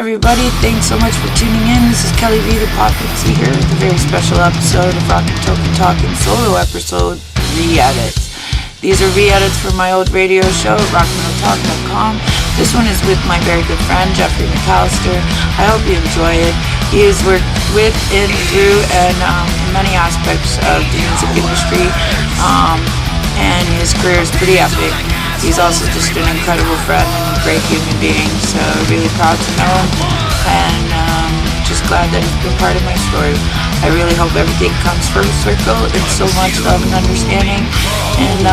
everybody. Thanks so much for tuning in. This is Kelly V, the Pop Pixie here with a very special episode of Rockn Talkn solo episode re-edits. These are re-edits from my old radio show at rockntalk.com. This one is with my very good friend, Geoffrey Mcallister. I hope you enjoy it. He has worked with, in, through, and in many aspects of the music industry, and his career is pretty epic. He's also just an incredible friend and a great human being, so really proud to know him, and just glad that he's been part of my story. I really hope everything comes full circle. It's so much love and understanding, and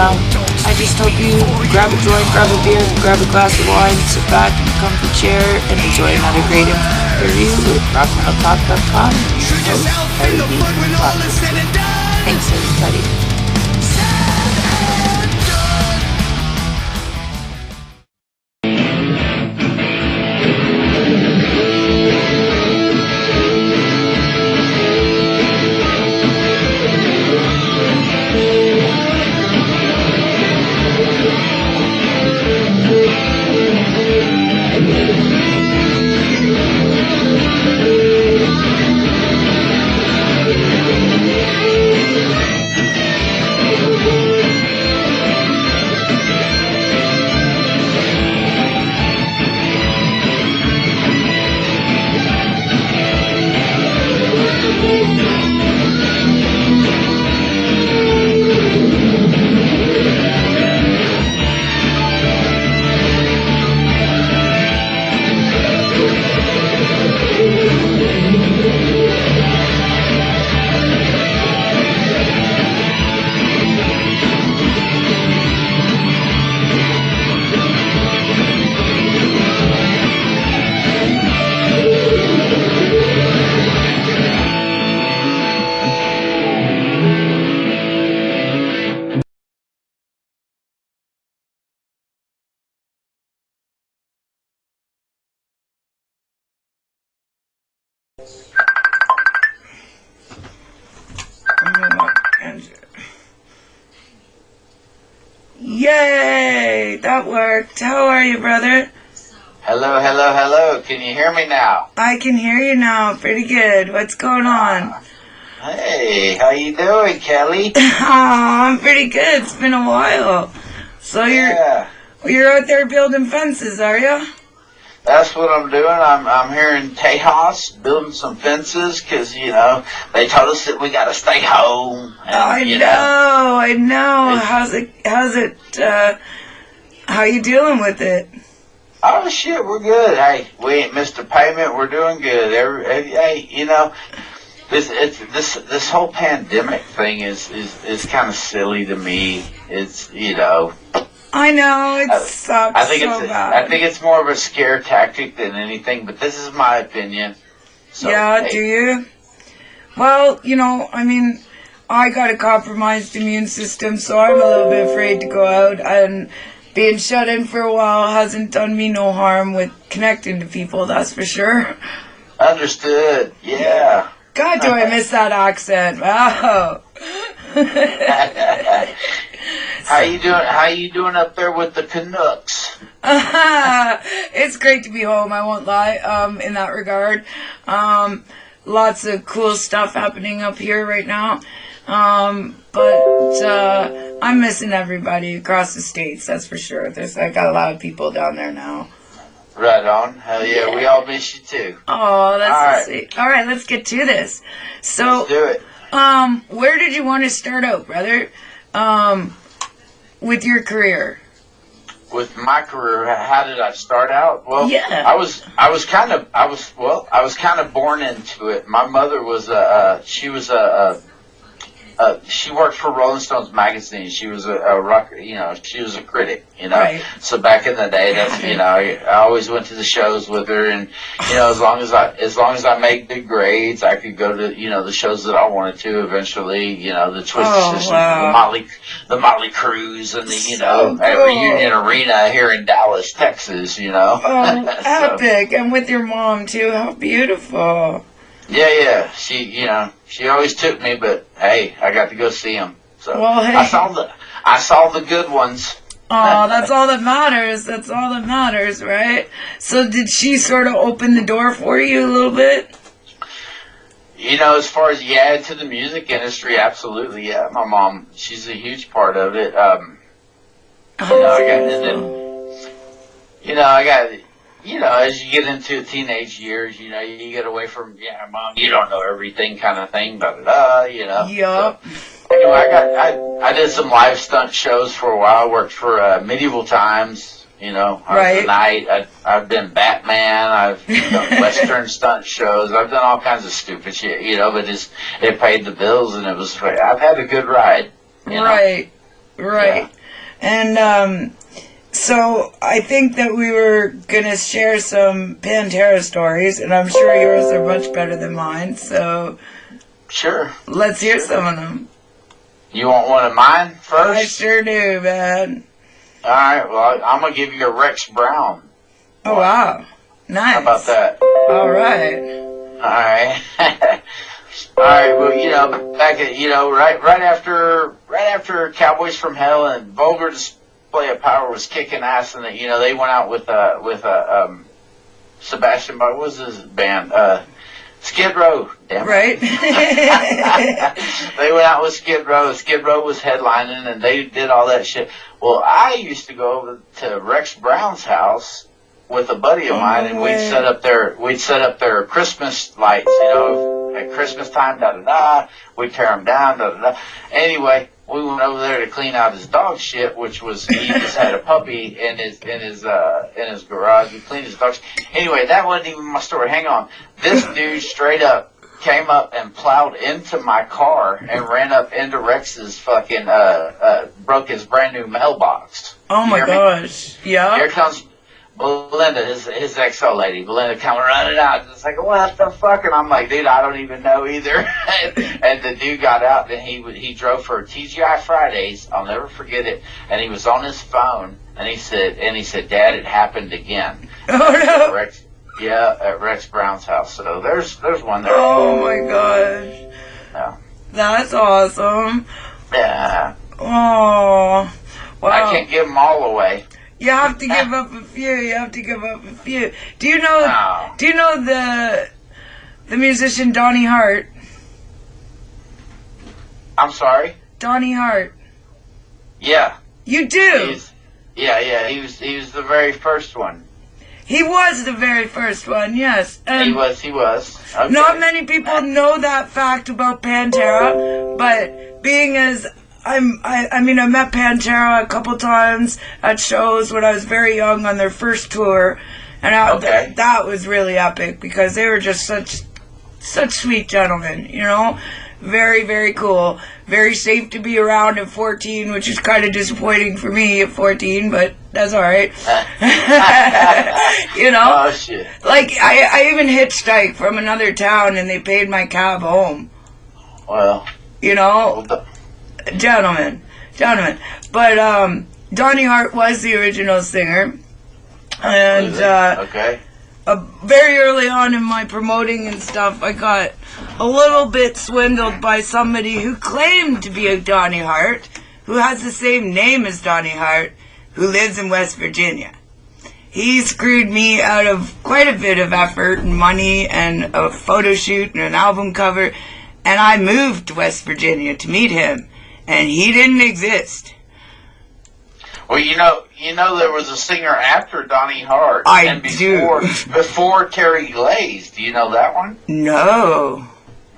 I just hope you grab a joint, grab a beer, grab a glass of wine, sit back in a comfy chair, and enjoy another great interview with rockntalk.com. Thanks, everybody. Yay! That worked. How are you, brother? Hello, hello, hello. Can you hear me now? I can hear you now. Pretty good. What's going on? Hey, how you doing, Kelly? I'm pretty good. It's been a while. So you're out there building fences, are you? That's what I'm doing. I'm here in Tejas building some fences because, you know, they told us that we got to stay home. And, I know. How you dealing with it? Oh, shit, we're good. Hey, we ain't missed a payment. We're doing good. Hey, you know, this whole pandemic thing is kind of silly to me. It's, you know... I know, it sucks I think it's more of a scare tactic than anything, but this is my opinion. So, yeah, do you? Well, you know, I mean, I got a compromised immune system, so I'm a little bit afraid to go out, and being shut in for a while hasn't done me no harm with connecting to people, that's for sure. Understood, yeah. God, do I miss that accent. Wow. How you doing up there with the Canucks? It's great to be home, I won't lie, in that regard. Lots of cool stuff happening up here right now. But I'm missing everybody across the states, that's for sure. I got a lot of people down there now. Right on. Hell yeah, we all miss you too. Oh, that's so sweet. All right, let's get to this. So, let's do it. Where did you want to start out, brother? With your career? With my career, how did I start out? Well, yeah. I was kind of born into it. My mother was she worked for Rolling Stones magazine. She was a rock, you know, she was a critic, you know. Right. So back in the day, that's, you know, I always went to the shows with her, and, you know, as long as I made good grades, I could go to, you know, the shows that I wanted to eventually, you know, the Twisted Sisters, wow. the Motley Crues, and the, you So know, at Reunion Arena here in Dallas, Texas, you know. Oh, epic. And with your mom, too. How beautiful. Yeah. She always took me, but hey, I got to go see them. So well, hey. I saw the good ones. Oh, that's all that matters. That's all that matters, right? So did she sort of open the door for you a little bit? You know, as far as, to the music industry, absolutely, yeah. My mom, she's a huge part of it. As you get into teenage years, you get away from, mom, you don't know everything kind of thing, Yup. I did some live stunt shows for a while. I worked for Medieval Times, I was a knight. I've been Batman. I've done Western stunt shows. I've done all kinds of stupid shit, but it paid the bills, and I've had a good ride. Right. Yeah. And, so I think that we were going to share some Pantera stories, and I'm sure yours are much better than mine, so... Sure. Let's hear some of them. You want one of mine first? I sure do, man. All right, well, I'm going to give you a Rex Brown. Oh, wow. Nice. How about that? All right. All right, well, back at, right after Cowboys from Hell and Vulgar Display of Power was kicking ass, and they went out with Sebastian, what was his band? Skid Row, damn it. Right. They went out with Skid Row. Skid Row was headlining, and they did all that shit. Well, I used to go over to Rex Brown's house with a buddy of mine, and we'd set up their Christmas lights, at Christmas time, da-da-da. We'd tear them down, da-da-da. Anyway, we went over there to clean out his dog shit, which was, he just had a puppy in his garage. He cleaned his dog shit. Anyway, that wasn't even my story. Hang on. This dude straight up came up and plowed into my car and ran up into Rex's fucking, broke his brand new mailbox. Oh my gosh. Yeah. Here comes Belinda, his ex-old lady. Belinda coming running out. It's like, what the fuck? And I'm like, dude, I don't even know either. And the dude got out, and he drove for TGI Fridays. I'll never forget it. And he was on his phone, and he said, Dad, it happened again. Oh no. At Rex Brown's house. So there's one there. Oh my gosh. Yeah. That's awesome. Yeah. Oh. Wow. I can't give them all away. You have to give up a few. Do you know the musician Donnie Hart? I'm sorry? Donnie Hart. Yeah. You do? He was the very first one. He was the very first one, yes. And he was. Okay. Not many people know that fact about Pantera, but being as I met Pantera a couple times at shows when I was very young on their first tour, and that was really epic because they were just such sweet gentlemen, Very, very cool. Very safe to be around at 14, which is kind of disappointing for me at 14, but that's alright. Oh, shit. Like, I even hitchhiked from another town and they paid my cab home. Well. Gentlemen. But, Donnie Hart was the original singer. And, very early on in my promoting and stuff, I got a little bit swindled by somebody who claimed to be a Donnie Hart, who has the same name as Donnie Hart, who lives in West Virginia. He screwed me out of quite a bit of effort and money and a photo shoot and an album cover, and I moved to West Virginia to meet him, and he didn't exist. Well, there was a singer after Donnie Hart. Before Terry Glaze. Do you know that one? No.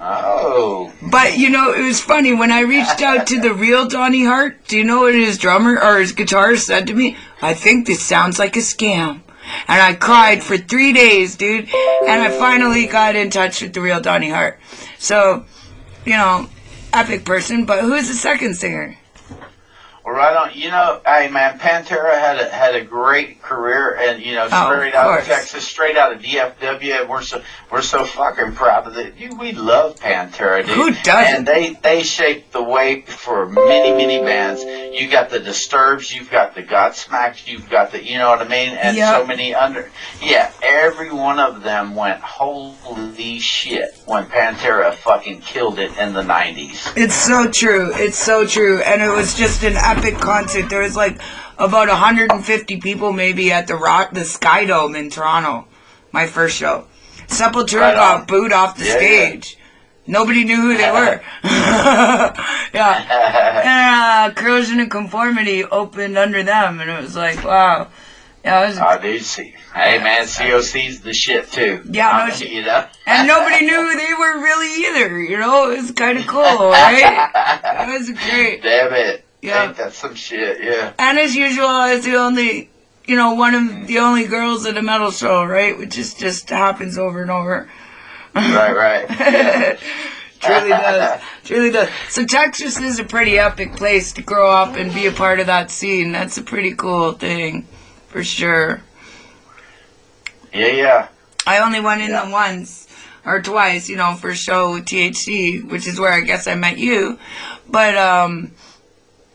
Oh. But, it was funny. When I reached out to the real Donnie Hart, do you know what his drummer or his guitarist said to me? I think this sounds like a scam. And I cried for 3 days, dude. And I finally got in touch with the real Donnie Hart. So, epic person. But who's the second singer? Well, right on. Hey man, Pantera had a great career, and straight out of Texas, straight out of DFW, and we're so fucking proud of it. We love Pantera, dude. Who doesn't? And they shaped the way for many bands. You got the Disturbed, you've got the Godsmack, you've got the, you know what I mean, and so many every one of them went holy shit when Pantera fucking killed it in the 90s. It's so true. And it was just an epic concert. There was like about 150 people maybe at the Sky Dome in Toronto. My first show. Sepultura got booed off the stage. Nobody knew who they were. Yeah. And Corrosion and Conformity opened under them, and it was like, wow. Yeah, it was dude, hey man, COC's the shit too. Yeah, no shit. You know? And nobody knew who they were really either, you know? It was kind of cool, right? It was great. Damn it. Yeah. Ain't that some shit, yeah. And as usual, I was the only, you know, one of the only girls at a metal show, right? Which is just happens over and over. Right. Yeah. Truly does. So Texas is a pretty epic place to grow up and be a part of that scene. That's a pretty cool thing, for sure. Yeah. I only went in them once or twice, you know, for a show with THC, which is where I guess I met you. But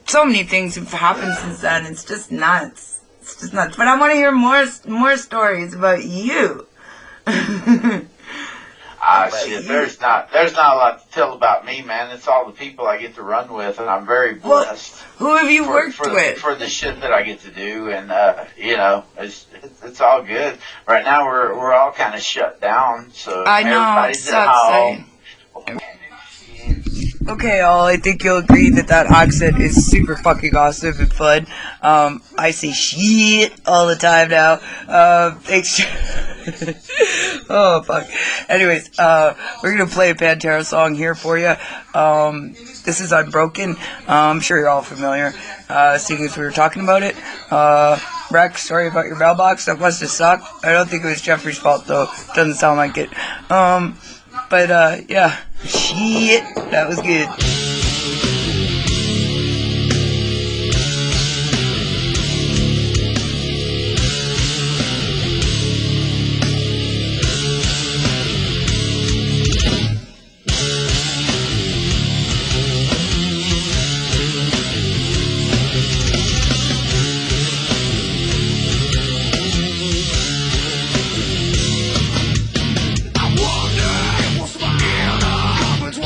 so many things have happened since then. It's just nuts. But I want to hear more stories about you. Shit, there's not a lot to tell about me, man. It's all the people I get to run with, and I'm very blessed. Who have you worked with? For the shit that I get to do, and you know, it's all good. Right now, we're all kind of shut down, so I know, everybody's at home. Okay, all, I think you'll agree that accent is super fucking awesome and fun. I say shit all the time now. Thanks. Oh, fuck. Anyways, we're gonna play a Pantera song here for you. This is Unbroken. I'm sure you're all familiar, seeing as we were talking about it. Rex, sorry about your mailbox. That must have sucked. I don't think it was Geoffrey's fault, though. Doesn't sound like it. But, yeah. Shit. That was good. I wonder what's my end. God was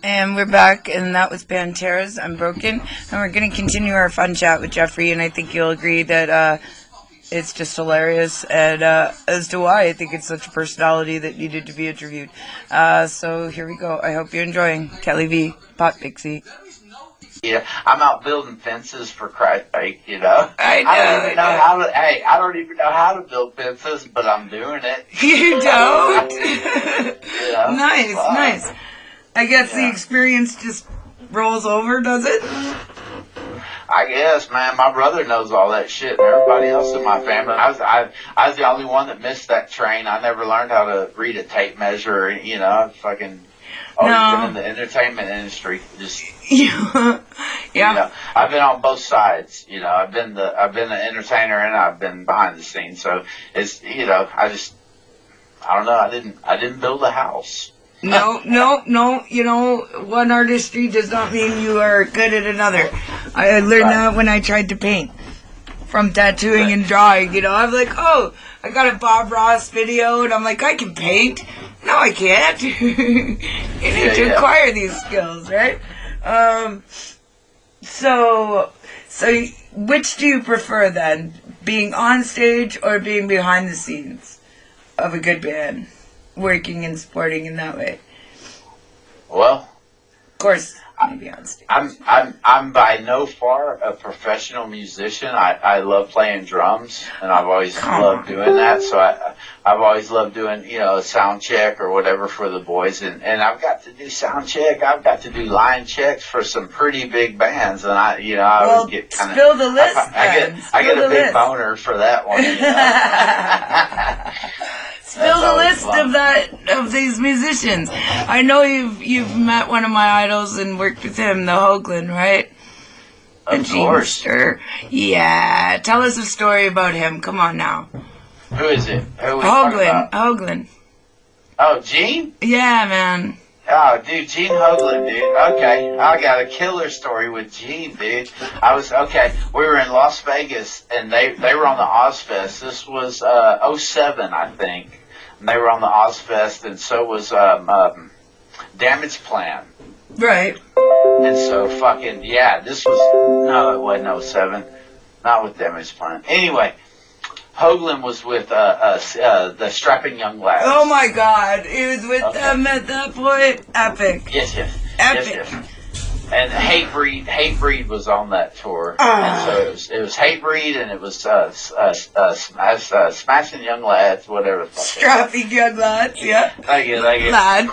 And we're back, and that was Pantera's I'm Broken. And we're going to continue our fun chat with Geoffrey, and I think you'll agree that it's just hilarious, and as to why I think it's such a personality that needed to be interviewed. So here we go. I hope you're enjoying Kelly V, Pot Pixie. Yeah, I'm out building fences for Christ's sake, you know. I don't even know how to build fences, but I'm doing it. You don't? Yeah. Nice. I guess the experience just rolls over, does it? I guess, man. My brother knows all that shit, and everybody else in my family. I was the only one that missed that train. I never learned how to read a tape measure. You know, I've fucking always been in the entertainment industry. Just yeah. You know, I've been on both sides. You know, I've been the entertainer and I've been behind the scenes. So it's, you know, I don't know. I didn't build a house. No. You know, one artistry does not mean you are good at another. I learned that when I tried to paint. From tattooing and drawing, you know. I'm like, oh, I got a Bob Ross video, and I'm like, I can paint. No, I can't. You need to acquire these skills, right? So which do you prefer then? Being on stage or being behind the scenes of a good band? Working and supporting in that way? Well, of course, maybe on stage. I'm by no far a professional musician. I love playing drums, and I've always loved doing that. So I've always loved doing, you know, a sound check or whatever for the boys, and I've got to do sound check. I've got to do line checks for some pretty big bands, and I always get kind of spill the list. I get a big boner for that one. You know? Spill the list of these musicians. I know you've met one of my idols and worked with him, the Rockn, right? Of course. Yeah. Tell us a story about him. Come on now. Who is it? Who are we talking about? Hoagland. Oh, Gene? Yeah, man. Oh, dude, Gene Hoagland, dude. Okay, I got a killer story with Gene, dude. We were in Las Vegas, and they were on the Ozfest. This was 07, I think. And they were on the Ozfest, and so was Damage Plan. Right. And so fucking, this was, no, it wasn't 07. Not with Damage Plan. Anyway, Hoagland was with the Strapping Young Lads. Oh my God, he was with them at that point. Epic. Yes. Epic. Yes. And Hatebreed was on that tour. And so it was Hatebreed, and it was Smashing Young Lads, whatever. Strapping Young Lads, yeah. Thank you. Lad.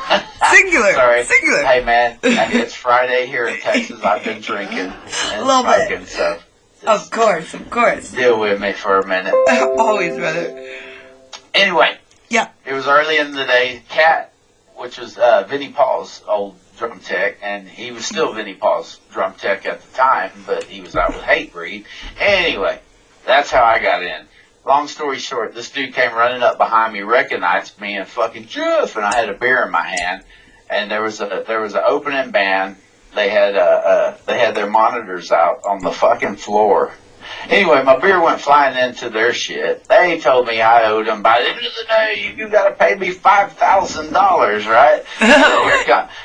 Singular. Sorry. Singular. Hey, man, it's Friday here in Texas. I've been drinking and smoking, so. Of course. Deal with me for a minute. Always, brother. Anyway. Yeah. It was early in the day. Cat, which was Vinnie Paul's old drum tech, and he was still Vinnie Paul's drum tech at the time, but he was out with Hatebreed. Anyway, that's how I got in. Long story short, this dude came running up behind me, recognized me, and fucking Jeff, and I had a beer in my hand, and there was an opening band. They had their monitors out on the fucking floor. Anyway, my beer went flying into their shit. They told me I owed them, by the end of the day, you gotta pay me $5,000, right?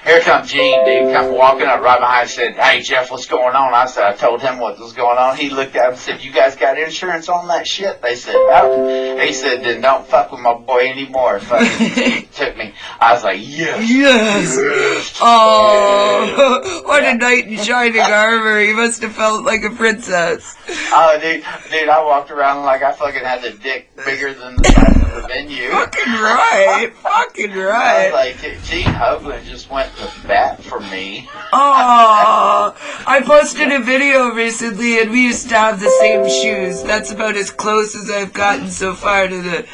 Here come Gene, dude, come walking up right behind and said, hey, Jeff, what's going on? I told him what was going on. He looked at him and said, you guys got insurance on that shit? They said, no. He said, then don't fuck with my boy anymore. Fucking took me. I was like, yes. Oh, what a knight in shining armor. He must have felt like a princess. Oh, dude, I walked around like I fucking had a dick bigger than the size of the venue. Fucking right. I was like, Gene Hoagland just went to bat for me. Oh, I posted a video recently, and we used to have the same shoes. That's about as close as I've gotten so far to the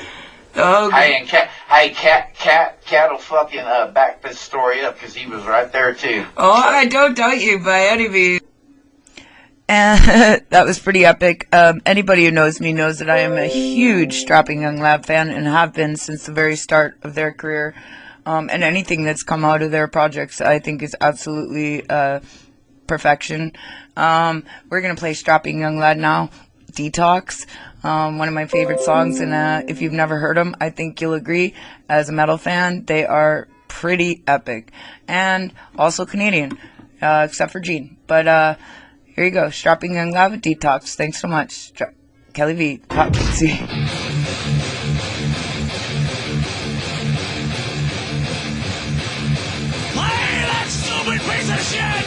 Hoagland. Cat will fucking back this story up because he was right there too. Oh, I don't doubt you by any means. And that was pretty epic. Anybody who knows me knows that I am a huge Strapping Young Lad fan and have been since the very start of their career. And anything that's come out of their projects I think is absolutely perfection. We're going to play Strapping Young Lad now, Detox. One of my favorite songs, and if you've never heard them, I think you'll agree. As a metal fan, they are pretty epic. And also Canadian, except for Gene. But here you go, Strapping Young Lava Detox. Thanks so much. Kelly V, Pop Pixie. Hey, that stupid piece of shit!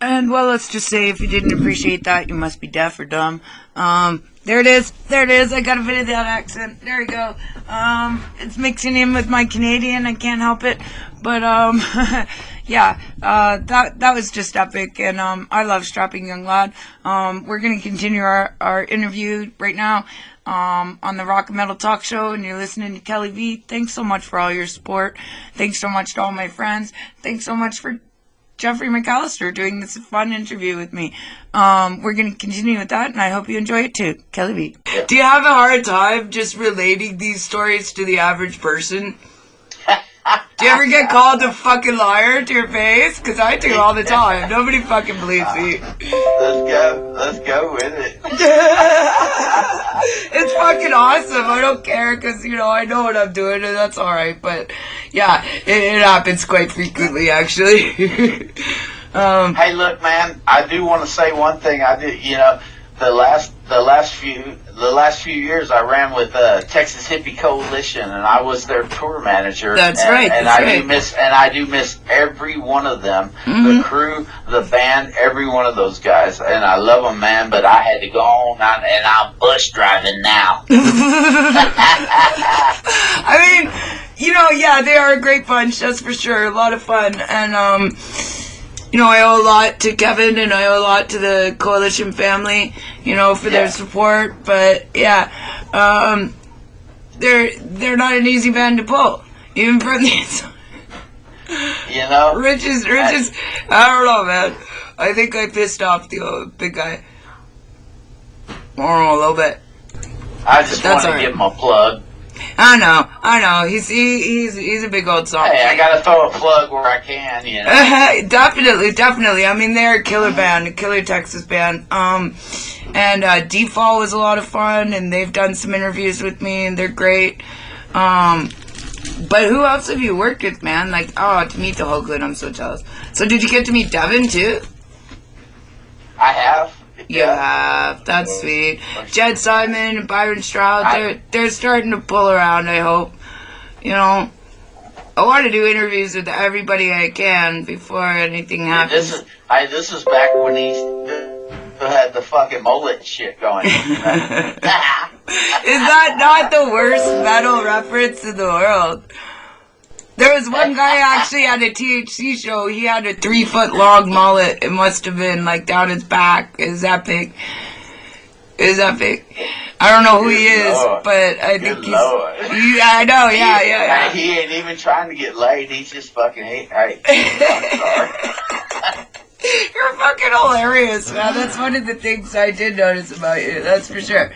And, well, let's just say if you didn't appreciate that, you must be deaf or dumb. There it is. I got a bit of that accent. There we go. It's mixing in with my Canadian. I can't help it. But, yeah, that was just epic. And, I love Strapping Young Lad. We're going to continue our interview right now, on the Rock and Metal Talk Show. And you're listening to Kelly V. Thanks so much for all your support. Thanks so much to all my friends. Thanks so much for Geoffrey Mcallister doing this fun interview with me. We're going to continue with that, and I hope you enjoy it too. Kelly B. Do you have a hard time just relating these stories to the average person? Do you ever get called a fucking liar to your face? Because I do all the time. Nobody fucking believes me. Let's go with it. It's fucking awesome. I don't care because, I know what I'm doing and that's alright. But, yeah, it happens quite frequently, actually. Hey, look, man, I do want to say one thing. I did, the last few years I ran with Texas Hippie Coalition, and I was their tour manager. That's right. And I do miss every one of them. Mm-hmm. The crew, the band, every one of those guys, and I love them, man. But I had to go on, and I'm bus driving now. I mean, yeah, they are a great bunch, that's for sure. A lot of fun, and I owe a lot to Kevin, and I owe a lot to the Coalition family, for their support. But yeah, they're not an easy band to pull, even from these. Rich is. I don't know, man. I think I pissed off the big guy. I don't know, a little bit. I just want to give him a plug. I know. He's a big old song. Hey, I gotta throw a plug where I can, Definitely. I mean, they're a killer band, a killer Texas band. And Deep Fall was a lot of fun, and they've done some interviews with me, and they're great. But who else have you worked with, man? To meet the Hoagland, I'm so jealous. So did you get to meet Devin, too? I have. Yeah, that's sweet. Jed Simon and Byron Stroud, they're starting to pull around, I hope. I want to do interviews with everybody I can before anything happens. This is back when he had the fucking mullet shit going. Is that not the worst metal reference in the world? There was one guy actually at a THC show. He had a 3-foot-long mullet. It must have been down his back. It was epic. I don't know who he is, but I think he's. Yeah, I know. Yeah. He ain't even trying to get laid. He's just fucking. Hey, I'm sorry. You're fucking hilarious, man. That's one of the things I did notice about you. That's for sure.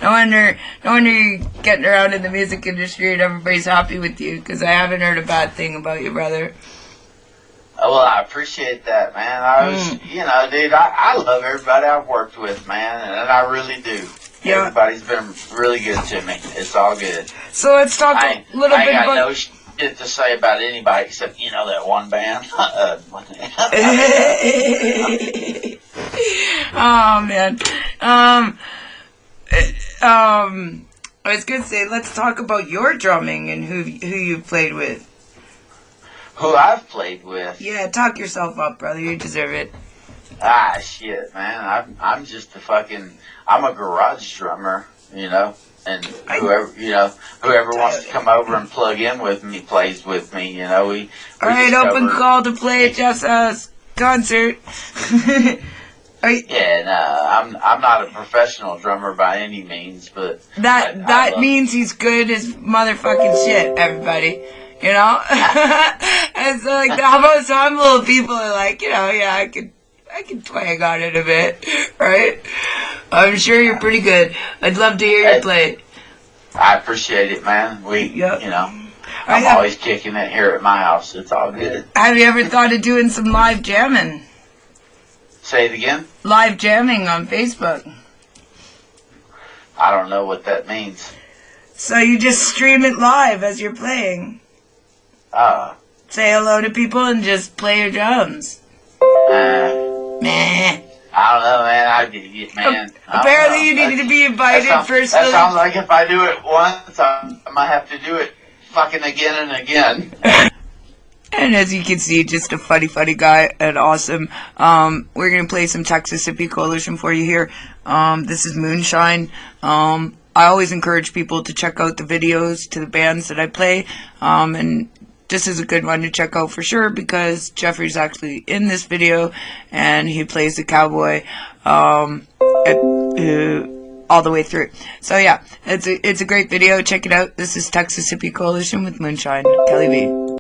No wonder you're getting around in the music industry and everybody's happy with you, because I haven't heard a bad thing about you, brother. Oh, well, I appreciate that, man. I was, dude, I love everybody I've worked with, man, and I really do. Yeah. Everybody's been really good to me. It's all good. So let's talk a little bit about... no shit to say about anybody except, that one band. Oh, man. I was going to say, let's talk about your drumming and who you played with. Who I've played with? Yeah, talk yourself up, brother. You deserve it. Ah, shit, man. I'm just I'm a garage drummer, and whoever wants to come over and plug in with me plays with me, we Alright, open call to play at Jeff's concert. Yeah, no, I'm not a professional drummer by any means, but that means he's good as motherfucking shit, everybody. And so some little people are like, I can twang on it a bit, right? I'm sure you're pretty good. I'd love to hear you play. I appreciate it, man. I'm always kicking it here at my house. It's all good. Have you ever thought of doing some live jamming? Say it again? Live jamming on Facebook. I don't know what that means. So you just stream it live as you're playing. Say hello to people and just play your drums. Meh. I don't know, man. Apparently you need to be invited first. That sounds like if I do it once, I might have to do it fucking again and again. And as you can see, just a funny guy and awesome. We're going to play some Texas Hippie Coalition for you here. This is Moonshine. I always encourage people to check out the videos to the bands that I play. And this is a good one to check out for sure because Geoffrey's actually in this video and he plays the cowboy all the way through. So yeah, it's a great video. Check it out. This is Texas Hippie Coalition with Moonshine. Kelly V.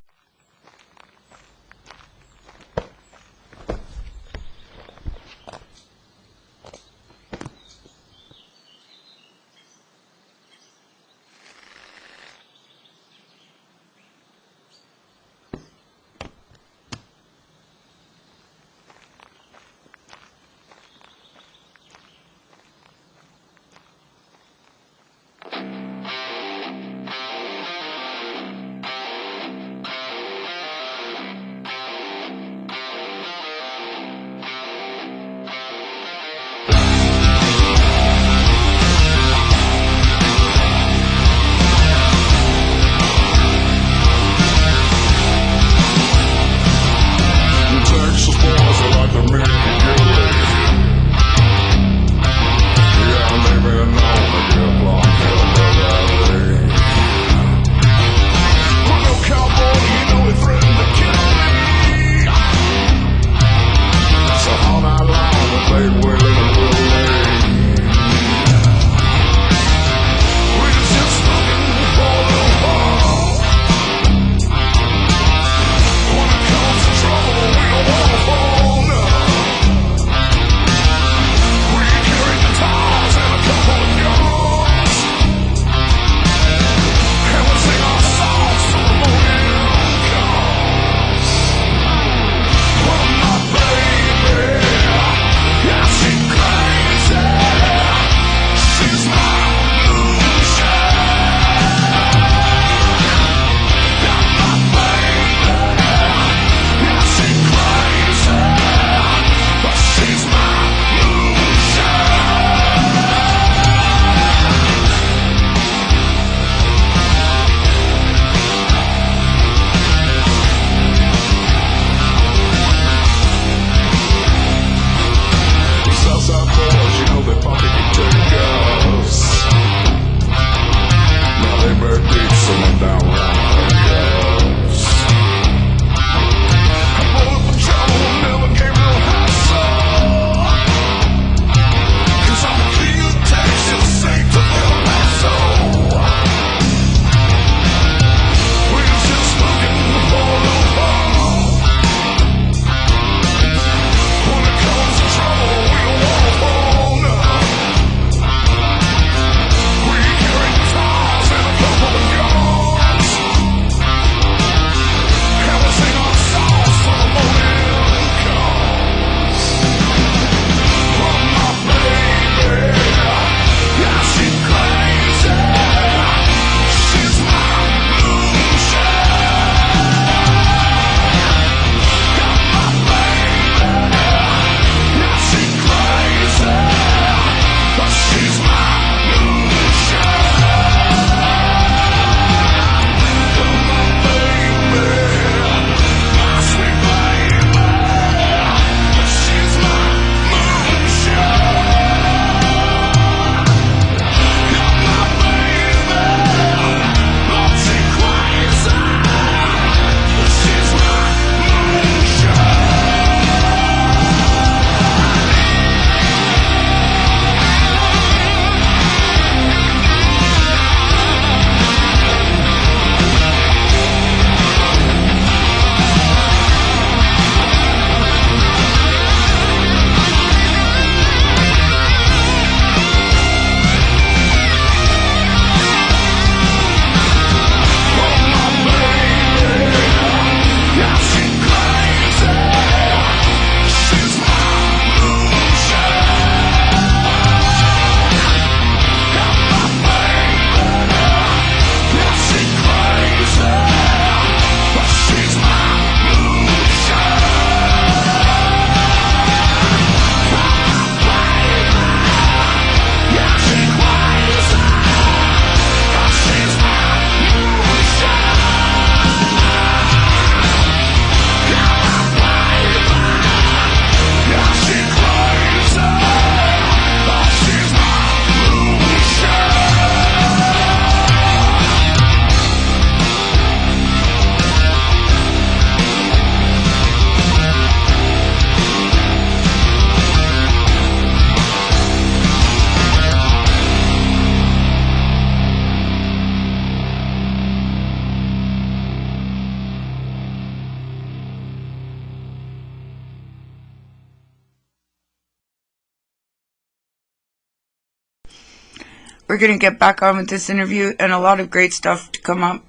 we're going to get back on with this interview and a lot of great stuff to come up.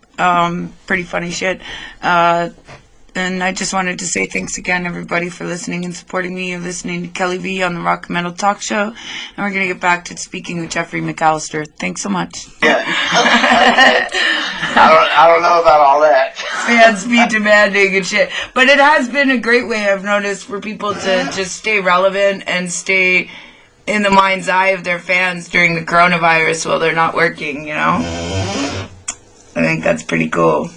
Pretty funny shit. And I just wanted to say thanks again, everybody, for listening and supporting me. You're listening to Kelly V on the Rock Metal Talk Show. And we're going to get back to speaking with Geoffrey Mcallister. Thanks so much. Yeah. I don't know about all that. Fans be demanding and shit. But it has been a great way, I've noticed, for people to just stay relevant and stay in the mind's eye of their fans during the coronavirus while they're not working, you know? I think that's pretty cool.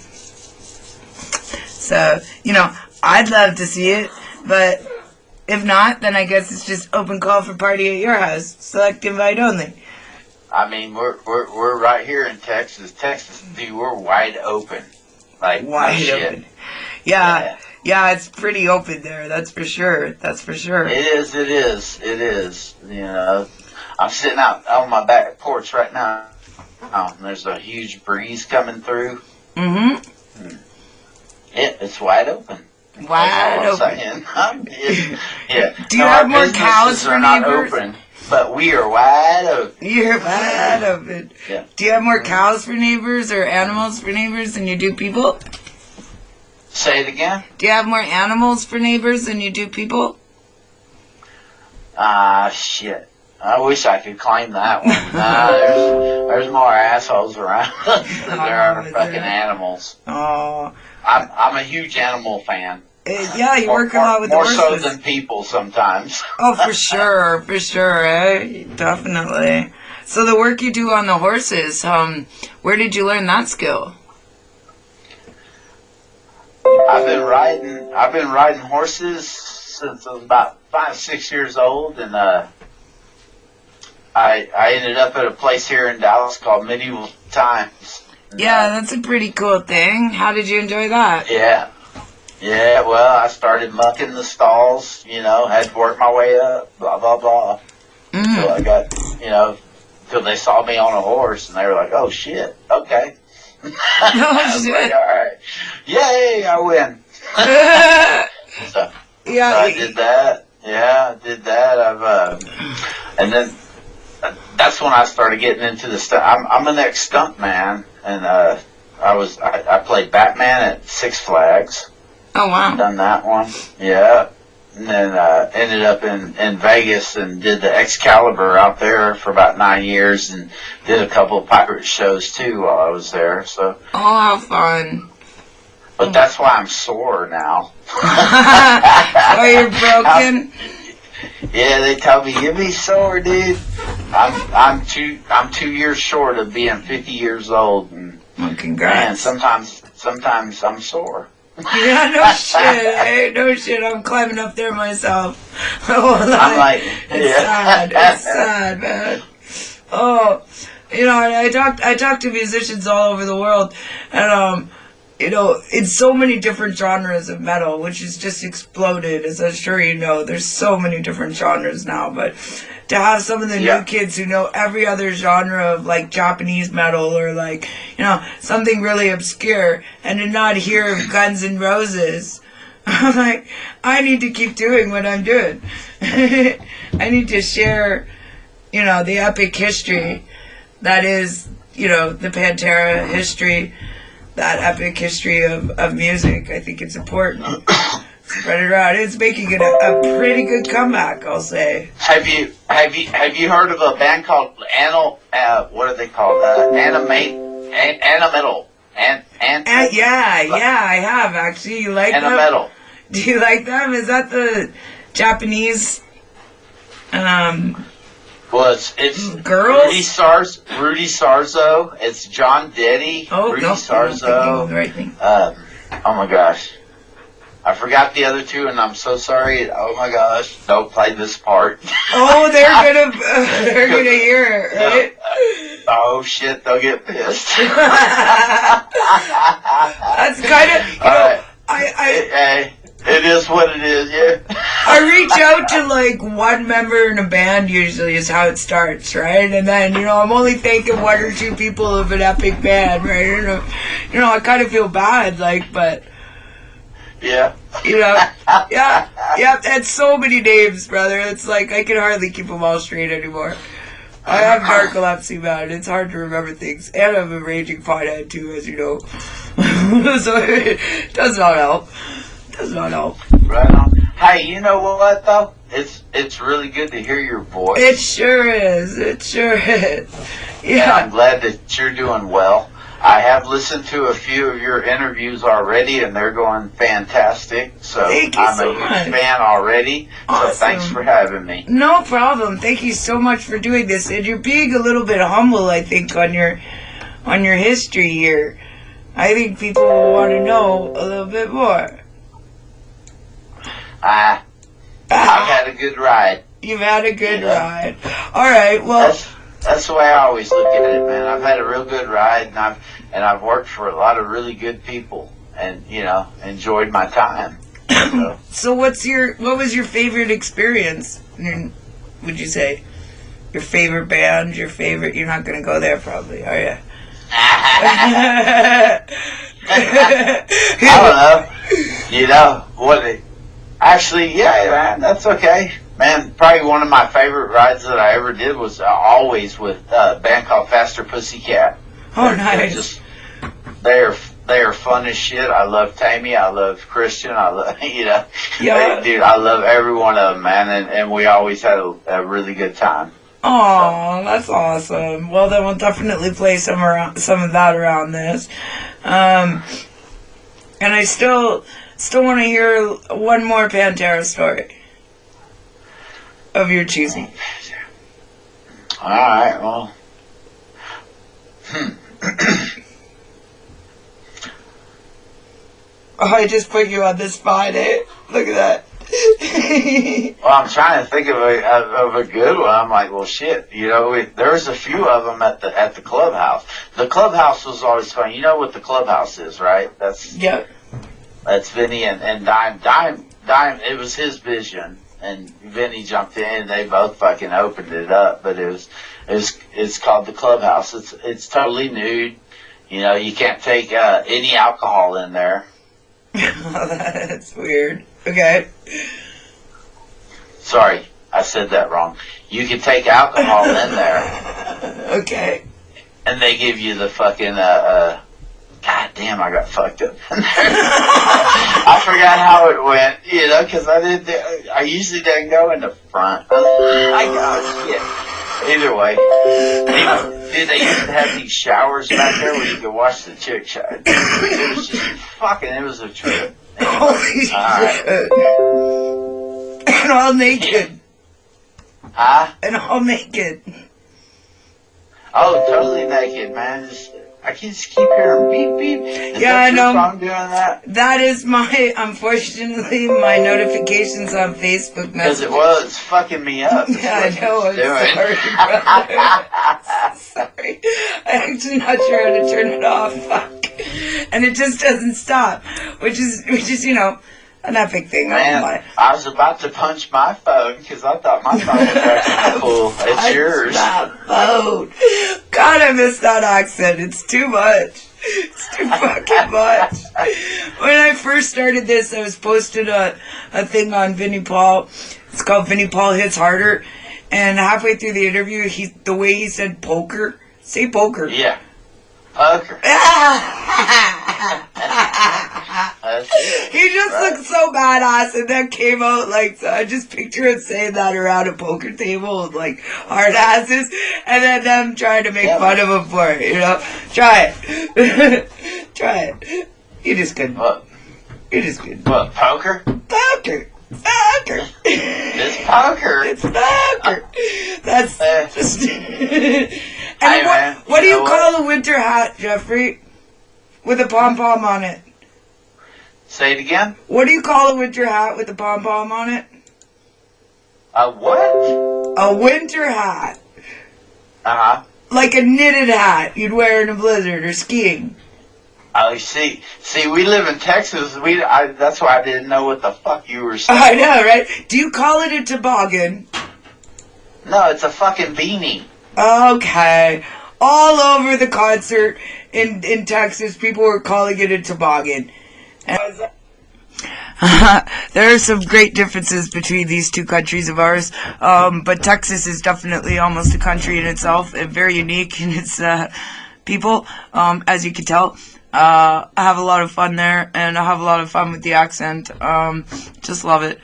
So, you know, I'd love to see it, but if not, then I guess it's just open call for party at your house. Select invite only. I mean, we're right here in Texas. Texas, dude, we're wide open. Like, wide open. Yeah, it's pretty open there, that's for sure. That's for sure. It is. You know, I'm sitting out on my back porch right now. And there's a huge breeze coming through. Mm-hmm. Yeah, it's wide open. Wide open. Yeah. Do you have more cows for neighbors? Open, but we are wide open. You're wide open. Yeah. Do you have more cows for neighbors or animals for neighbors than you do people? Say it again. Do you have more animals for neighbors than you do people? Shit. I wish I could claim that one. There's more assholes around than there are fucking animals. Oh. I'm a huge animal fan. Yeah, you work a lot with more horses. More so than people sometimes. Oh, for sure, eh? Definitely. So the work you do on the horses, where did you learn that skill? I've been riding horses since I was about 5-6 years old, and I ended up at a place here in Dallas called Medieval Times. Yeah, that's a pretty cool thing. How did you enjoy that? Yeah, well, I started mucking the stalls, you know, had to work my way up, blah, blah, blah. Until I got, you know, till they saw me on a horse, and they were like, oh, shit, okay. Oh, shit. Like, all right. Yay, I win. So I did that. Yeah, I did that. And then that's when I started getting into the stuff. I'm an ex-stunt man, and I played Batman at Six Flags. Oh, wow. Done that one. Yeah. And then ended up in Vegas and did the Excalibur out there for about 9 years, and did a couple of pirate shows too while I was there. So. Oh, how fun. But that's why I'm sore now. Oh, you're broken? Yeah, they tell me, you be sore, dude. I'm 2 years short of being 50 years old, and well, congrats. Man, sometimes I'm sore. Yeah, no shit. Hey, no shit. I'm climbing up there myself. Oh, I'm like, it's sad, man. Oh, you know, I talk to musicians all over the world, and you know, in so many different genres of metal, which has just exploded, as I'm sure you know. There's so many different genres now, but to have some of the new kids who know every other genre of, like, Japanese metal or, like, you know, something really obscure, and to not hear of Guns N' Roses, I'm like, I need to keep doing what I'm doing. I need to share, you know, the epic history that is, you know, the Pantera history, that epic history of music. I think it's important. Spread it around. It's making it a pretty good comeback, I'll say. Have you heard of a band called what are they called? Animetal. Yeah, I have actually. You like them? Animetal. Do you like them? Is that the Japanese? Well, it's girls. Rudy Sarzo. It's John Deddy. Oh, Rudy no, Sarzo. the right thing. Oh my gosh, I forgot the other two, and I'm so sorry. Oh my gosh, don't play this part. Oh, they're gonna hear it, right? Oh shit, they'll get pissed. That's kind of, you know, Hey, it is what it is, yeah. I reach out to, like, one member in a band usually is how it starts, right? And then, you know, I'm only thanking one or two people of an epic band, right? You know, I kind of feel bad, like, but... Yeah. You know, yeah, that's so many names, brother. It's like, I can hardly keep them all straight anymore. I have narcolepsy, man. It's hard to remember things. And I'm a raging pothead, too, as you know. So it does not help. Does not help. Right on. Hey, you know what, though? It's really good to hear your voice. It sure is. It sure is. And I'm Yeah. glad that you're doing well. I have listened to a few of your interviews already, and they're going fantastic. So Thank you I'm so a huge much. fan already. Awesome. So thanks for having me. No problem. Thank you so much for doing this. And you're being a little bit humble, I think, on your history here. I think people will want to know a little bit more. I've had a good ride. You've had a good Yeah. ride. All right. Well, That's the way I always look at it, man. I've had a real good ride, and I've worked for a lot of really good people, and enjoyed my time. so what was your favorite experience? Would you say your favorite band? Your favorite? You're not gonna go there, probably, are you? I don't know. Actually, yeah, man, that's okay. Man, probably one of my favorite rides that I ever did was always with a band called Faster Pussycat. Oh, They're nice. just, they are fun as shit. I love Tammy. I love Christian. I love, Yeah. dude, I love every one of them, man. And we always had a really good time. Oh, that's awesome. Well, then we'll definitely play some of that around this. And I still want to hear one more Pantera story of your choosing. All right, well. Oh, I just put you on the spot, eh? Look at that. Well, I'm trying to think of a good one. I'm like, well, shit. There was a few of them at the clubhouse. The clubhouse was always fun. You know what the clubhouse is, right? That's Vinny and Dime. Dime. It was his vision, and Vinny jumped in, and they both fucking opened it up. But it's called the clubhouse. It's totally nude. You can't take any alcohol in there. That's weird. Okay. Sorry, I said that wrong. You can take alcohol in there. Okay. And they give you the fucking, God damn, I got fucked up in there. I forgot how it went, because I usually didn't go in the front. I got shit. Either way. Dude, they used to have these showers back there where you could watch the chick shower. It was just it was a trip. Holy shit. And all naked. Huh? And all naked. Oh, totally naked, man. I can just keep hearing beep beep. Is Yeah, that I know. your phone doing that? That is unfortunately, my notifications on Facebook Because messages. it's fucking me up. Yeah, I know. I'm sorry, brother. Sorry. I'm actually not sure how to turn it off. Fuck. And it just doesn't stop. Which is an epic thing. Man, I was about to punch my phone because I thought my phone was actually cool. It's yours. That phone. God, I miss that accent. It's too much. It's too fucking much. When I first started this, I was posted a thing on Vinnie Paul. It's called Vinnie Paul Hits Harder. And halfway through the interview, the way he said poker, say poker. Yeah. Poker. He just looked so badass, and that came out so I just picture him saying that around a poker table with hard asses, and then them trying to make fun of him for it. Try it. Try it. You just couldn't. What? You just couldn't. What? Poker? Poker. Poker. It's poker. It's poker. That's just. And Hey, man, what do you you know call a winter hat, Geoffrey? With a pom-pom on it. Say it again? What do you call a winter hat with a pom-pom on it? A what? A winter hat. Uh-huh. Like a knitted hat you'd wear in a blizzard or skiing. Oh, see, we live in Texas. That's why I didn't know what the fuck you were saying. I know, right? Do you call it a toboggan? No, it's a fucking beanie. Okay. All over the concert in Texas, people were calling it a toboggan. And There are some great differences between these two countries of ours, but Texas is definitely almost a country in itself, and very unique in its people, as you can tell. I have a lot of fun there, and I have a lot of fun with the accent. Just love it.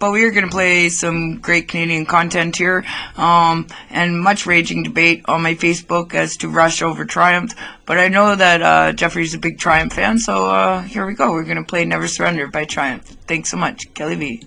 But we are going to play some great Canadian content here, and much raging debate on my Facebook as to Rush over Triumph. But I know that Geoffrey's a big Triumph fan, so here we go. We're going to play Never Surrender by Triumph. Thanks so much, Kelly V.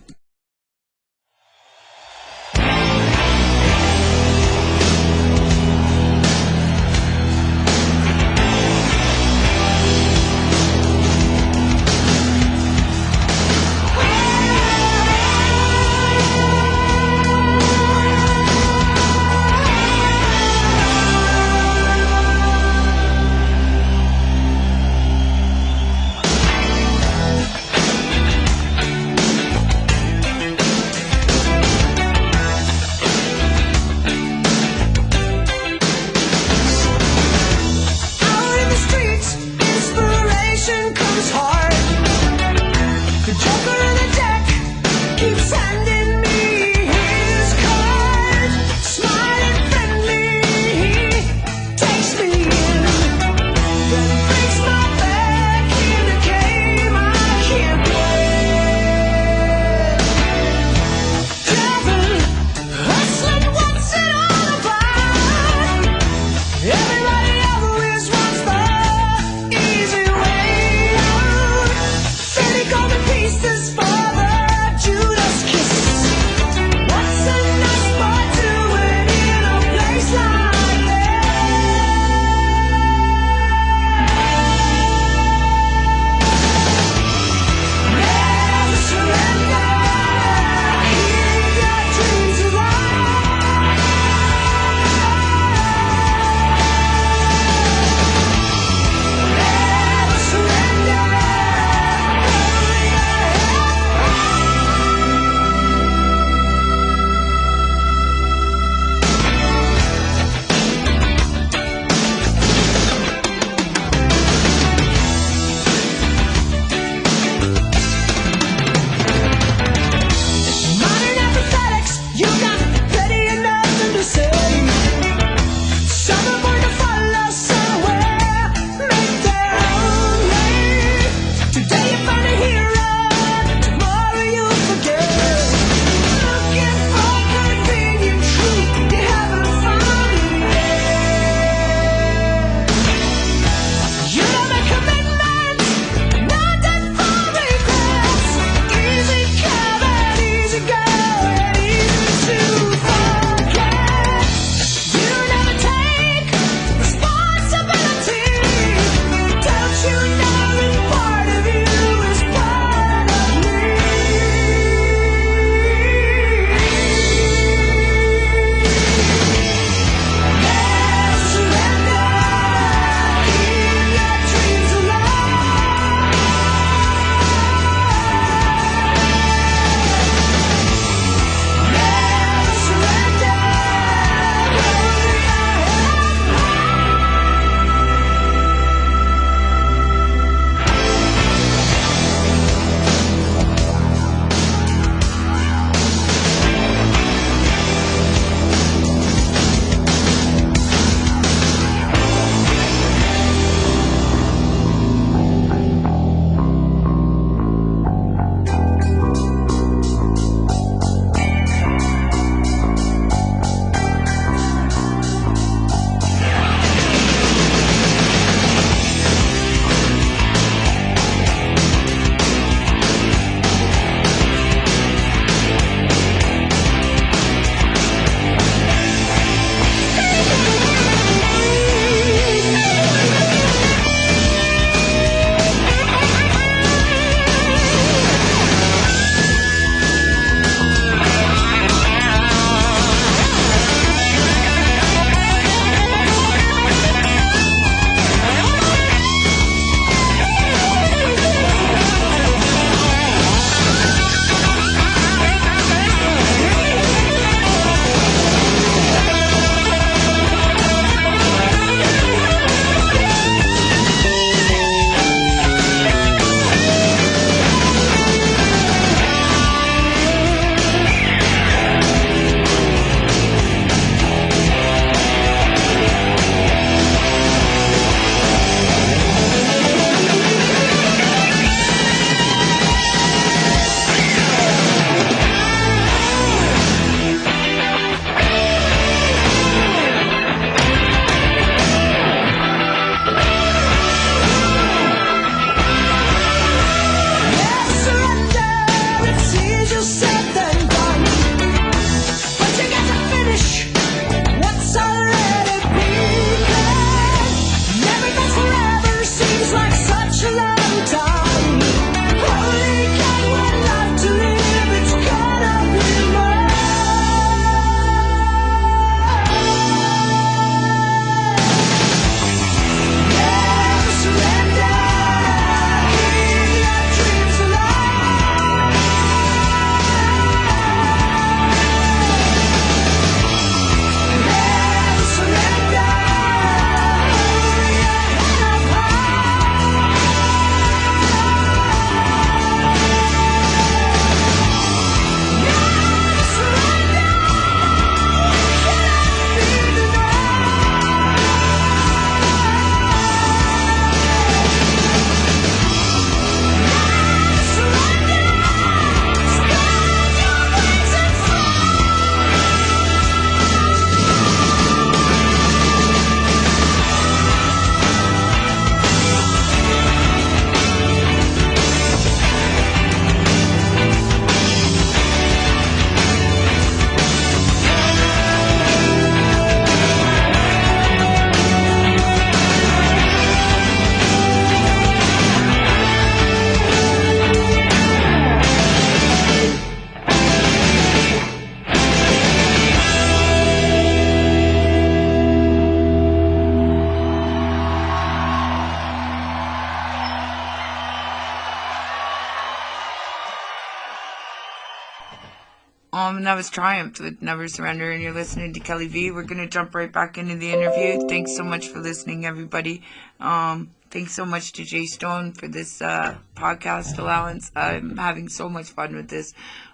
And that was Triumph with Never Surrender, and you're listening to Kelly V. We're going to jump right back into the interview. Thanks so much for listening, everybody. Thanks so much to Jay Stone for this podcast allowance. I'm having so much fun with this.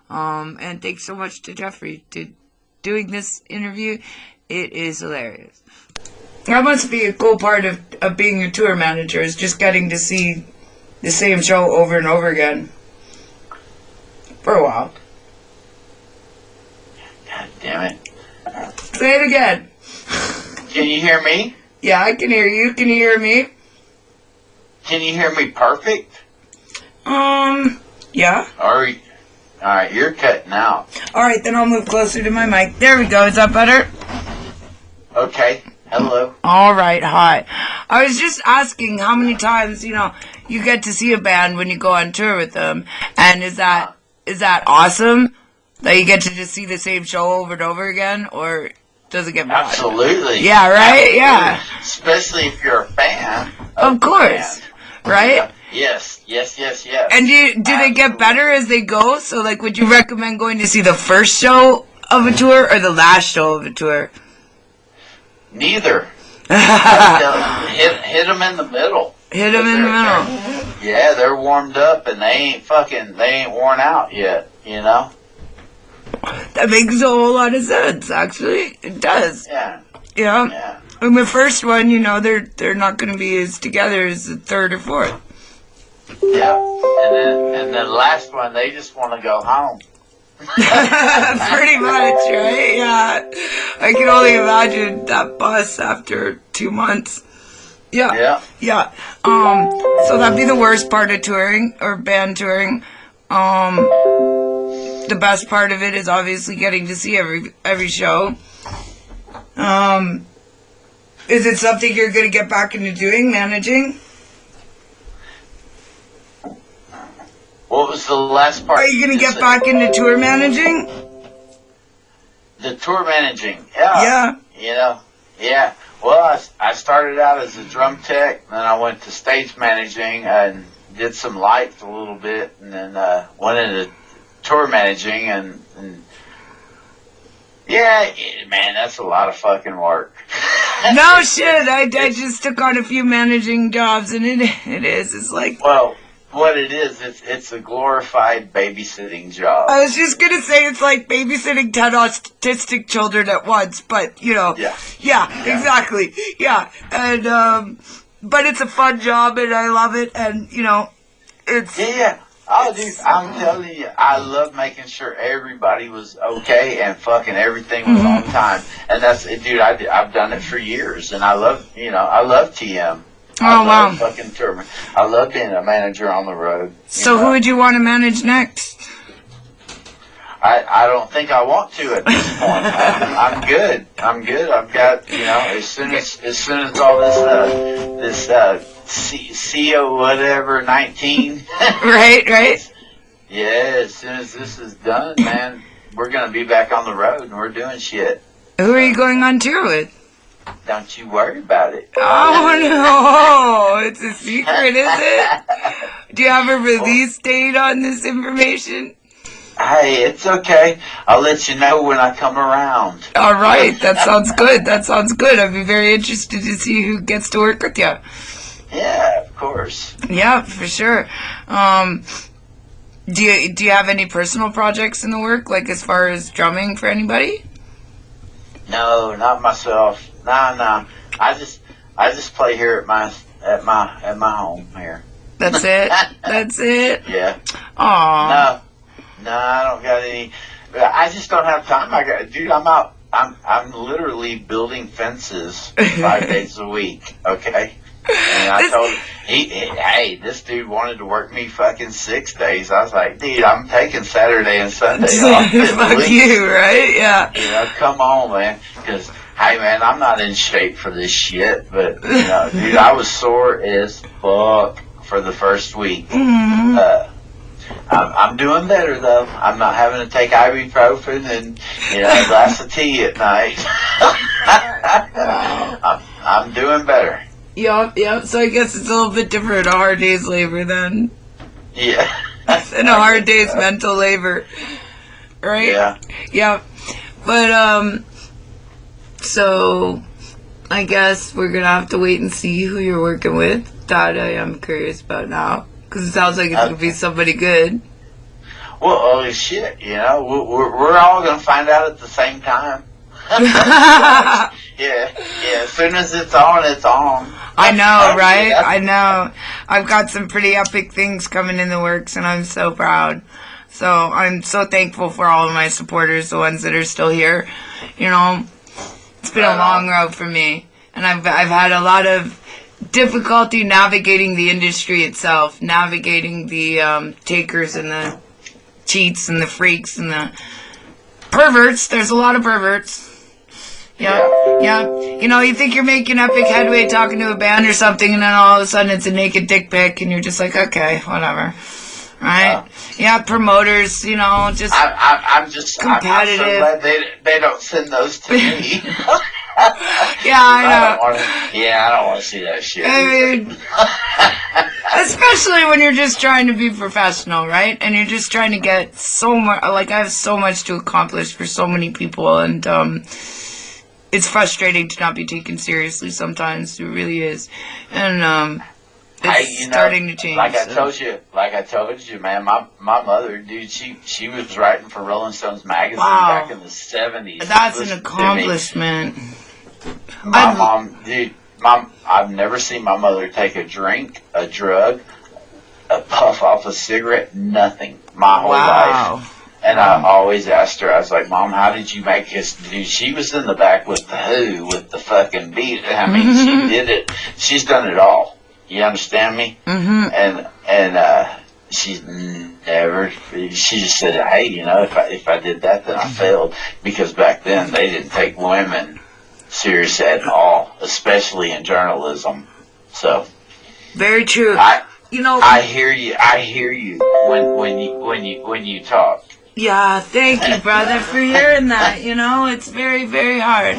And thanks so much to Geoffrey to doing this interview. It is hilarious. That must be a cool part of being a tour manager, is just getting to see the same show over and over again. For a while. God damn it. Say it again. Can you hear me? Yeah, I can hear you. Can you hear me? Can you hear me perfect? Yeah. Alright, you're cutting out. Alright, then I'll move closer to my mic. There we go. Is that better? Okay. Hello. Alright, hi. I was just asking how many times, you get to see a band when you go on tour with them. And is that awesome? That you get to just see the same show over and over again? Or does it get boring? Absolutely. Yeah, right? Absolutely. Yeah. Especially if you're a fan. Of course. Right? Yeah. Yes. And do they get better as they go? So, like, would you recommend going to see the first show of a tour or the last show of a tour? Neither. Hit them in the middle. Hit them in the middle. Yeah, they're warmed up and they ain't worn out yet, That makes a whole lot of sense, actually. It does. Yeah. Yeah. And the first one, they're not going to be as together as the third or fourth. Yeah. And then the last one, they just want to go home. Pretty much, right? Yeah. I can only imagine that bus after 2 months. Yeah. So that'd be the worst part of touring or band touring. The best part of it is obviously getting to see every show. Is it something you're going to get back into doing, managing? What was the last part? Are you going to get back into tour managing? The tour managing, yeah. Yeah. Well, I started out as a drum tech, then I went to stage managing and did some lights a little bit, and then went into tour managing, and yeah, man, that's a lot of fucking work. No shit, I just took on a few managing jobs, and it is. It's like... Well, what it is, it's a glorified babysitting job. I was just gonna say it's like babysitting 10 autistic children at once, but Yeah, exactly. Yeah, and but it's a fun job, and I love it, and it's... Yeah. Oh, dude, I'm telling you, I love making sure everybody was okay and fucking everything was on time. And that's, dude, I've done it for years, and I love TM. I love fucking tour. I love being a manager on the road. So who would you want to manage next? I don't think I want to at this point. I'm good. I've got, as soon as all this CO whatever 19. Right. Yeah, as soon as this is done, man, we're gonna be back on the road and we're doing shit. Who are you going on tour with? Don't you worry about it. Oh no, it's a secret, is it? Do you have a release date on this information? Hey, it's okay. I'll let you know when I come around. All right, that sounds good. I'd be very interested to see who gets to work with you. Yeah, of course. Yeah, for sure. Do you have any personal projects in the work, like as far as drumming for anybody? No, not myself. No. I just play here at my home here. That's it. That's it. Yeah. Aw. No, I don't got any. I just don't have time. I'm out. I'm literally building fences 5 days a week. Okay. And I told him, hey, this dude wanted to work me fucking 6 days. I was like, dude, I'm taking Saturday and Sunday off. Fuck you, right? Yeah. Come on, man. Because, hey, man, I'm not in shape for this shit. But, dude, I was sore as fuck for the first week. Mm-hmm. I'm doing better, though. I'm not having to take ibuprofen and, a glass of tea at night. I'm doing better. Yep. So I guess it's a little bit different. A hard day's labor then. Yeah. And a hard day's mental labor. right? Yeah. Yep. But, so I guess we're gonna have to wait and see who you're working with. That I am curious about now. Because it sounds like it's gonna be somebody good. Well, holy shit, you know, we're all gonna find out at the same time. Yeah, as soon as it's on, it's on. I know, right? Yeah. I know. I've got some pretty epic things coming in the works, and I'm so proud. So I'm so thankful for all of my supporters, the ones that are still here. You know, it's been a long road for me, and I've had a lot of difficulty navigating the industry itself, navigating the takers and the cheats and the freaks and the perverts. There's a lot of perverts. Yeah. You know, you think you're making epic headway talking to a band or something, and then all of a sudden it's a naked dick pic, and you're just like, okay, whatever. Right? Yeah, promoters, you know, just I'm just competitive. I'm so glad they don't send those to me. Yeah, I know. I don't want to see that shit. I mean, especially when you're just trying to be professional, right? And you're just trying to get so much, like, I have so much to accomplish for so many people, and it's frustrating to not be taken seriously sometimes. It really is. And it's starting to change. Like I told you, man, my mother, dude, she was writing for Rolling Stones magazine back in the 70s. That's an accomplishment. My mom, dude, I've never seen my mother take a drink, a drug, a puff off a cigarette, nothing, my whole life. And I always asked her, I was like, Mom, how did you make this? Dude, she was in the back with the Who, with the fucking beat. I mean, she did it. She's done it all. You understand me? Mm-hmm. And she's never, she just said, hey, you know, if I did that, then I failed. Because back then, they didn't take women serious at all, especially in journalism. So. Very true. I hear you when you talk. Yeah, thank you, brother, for hearing that. You know, it's very, very hard.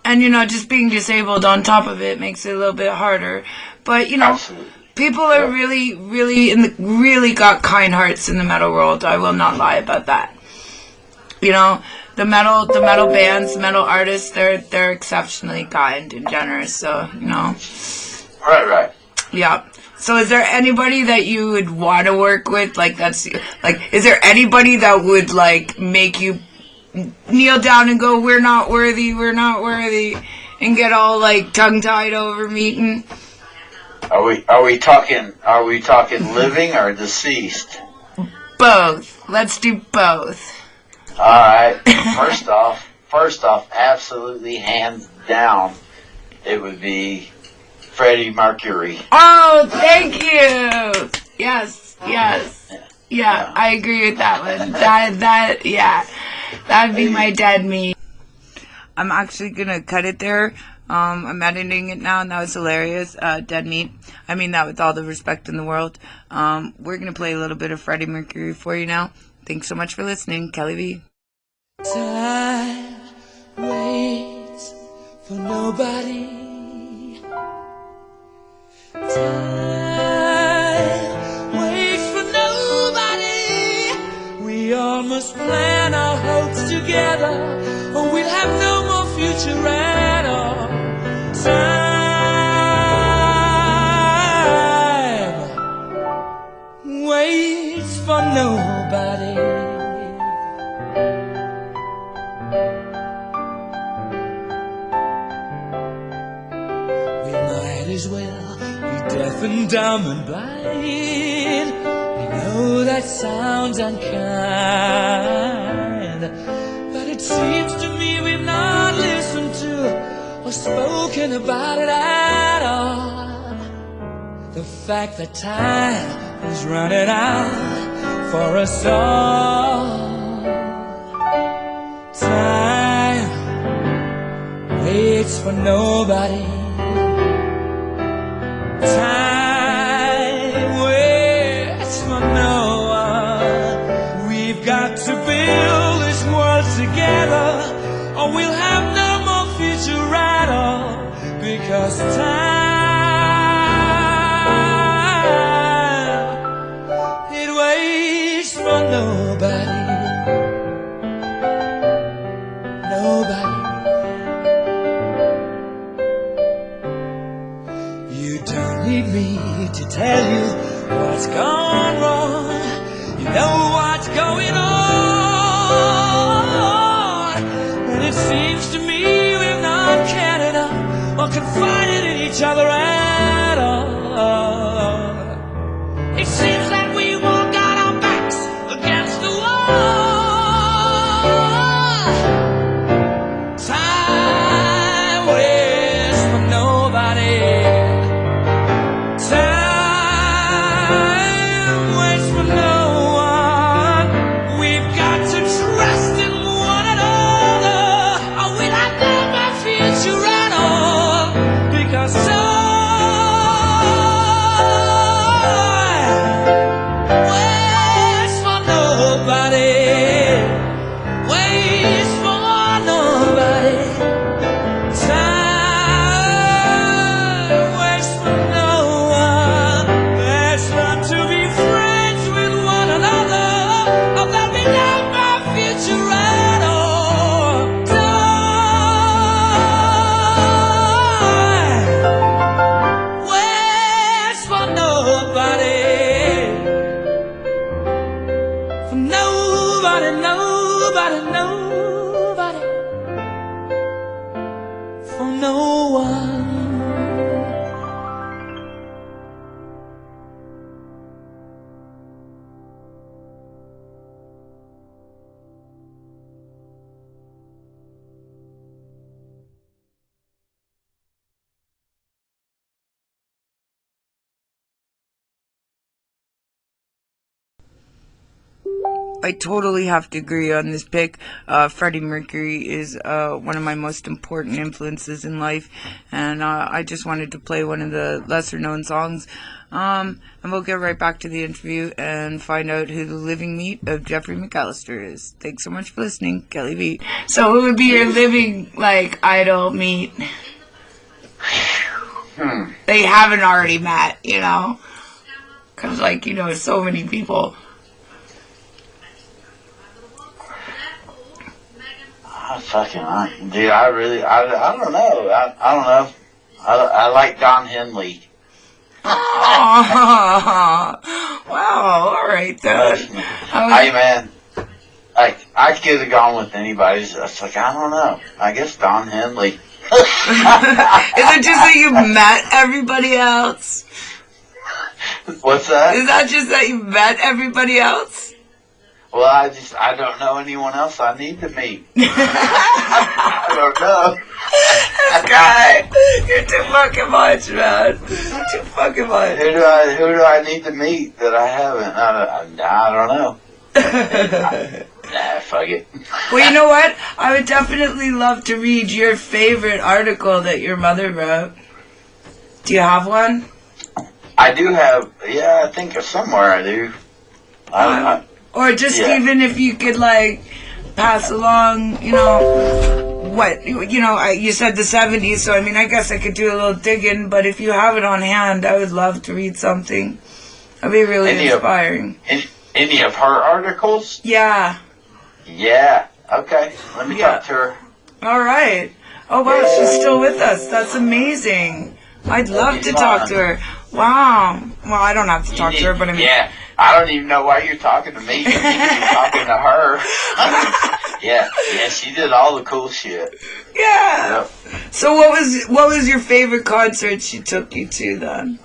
And, you know, just being disabled on top of it makes it a little bit harder. But, you know, Absolutely. People are really got kind hearts in the metal world. I will not lie about that. You know, the metal bands, metal artists, they're exceptionally kind and generous. So, you know. Right. Yeah. So is there anybody that you would want to work with? Is there anybody that would, like, make you kneel down and go, we're not worthy, and get all, like, tongue-tied over meeting? Are we talking living or deceased? Both. Let's do both. Alright. First off, absolutely hands down, it would be Freddie Mercury. Oh, thank you. Yes. Yeah, I agree with that one. That'd be my dead meat. I'm actually gonna cut it there. I'm editing it now, and that was hilarious. Dead meat. I mean that with all the respect in the world. We're gonna play a little bit of Freddie Mercury for you now. Thanks so much for listening, Kelly V. Time waits for nobody. Time waits for nobody. We all must plan our hopes together, or we'll have no more future at all. Time waits for nobody. We might as well be deaf and dumb and blind. I know that sounds unkind, but it seems to me we've not listened to or spoken about it at all. The fact that time is running out for us all. Time waits for nobody. Time waits for no one. We've got to build this world together, or we'll have no more future at all. Because time, it waits for nobody. going on. And it seems to me we've not cared enough or confided in each other at all. It seems like we all got our backs against the wall. Time waits for nobody. Time waits for no one. We've got to trust in one another, or we'll have my future at all. Because time waits for nobody. Waits for nobody. Time waits for no one. Let's learn to be friends with one another, or that we love our future at all. Time waits for nobody. For nobody, nobody, nobody. For no one. I totally have to agree on this pick. Freddie Mercury is one of my most important influences in life, and I just wanted to play one of the lesser known songs. And we'll get right back to the interview and find out who the living meat of Geoffrey Mcallister is. Thanks so much for listening, Kelly V. So who would be your living, idol meat? They haven't already met, Because, so many people. Dude, I don't know. I don't know. I like Don Henley. Oh, wow, all right then. Hey, man. I could have gone with anybody. It's like, I don't know. I guess Don Henley. Is it just that you met everybody else? What's that? Is that just that you met everybody else? Well, I don't know anyone else I need to meet. I don't know. This guy, you're too fucking much, man. Too fucking much. Who do I need to meet that I haven't? I don't know. Nah, fuck it. Well, you know what? I would definitely love to read your favorite article that your mother wrote. Do you have one? I do have, I think somewhere I do. Or just even if you could, pass along, what, you said the 70s, so I guess I could do a little digging, but if you have it on hand, I would love to read something. That'd be really inspiring. Any of her articles? Yeah. Yeah. Okay. Let me talk to her. All right. Oh, wow, she's still with us. That's amazing. I'd love to talk to her. Wow. Well, I don't have to talk to her, but Yeah. I don't even know why you're talking to me. You need to be talking to her. Yeah, she did all the cool shit. Yeah. Yep. So what was your favorite concert she took you to then?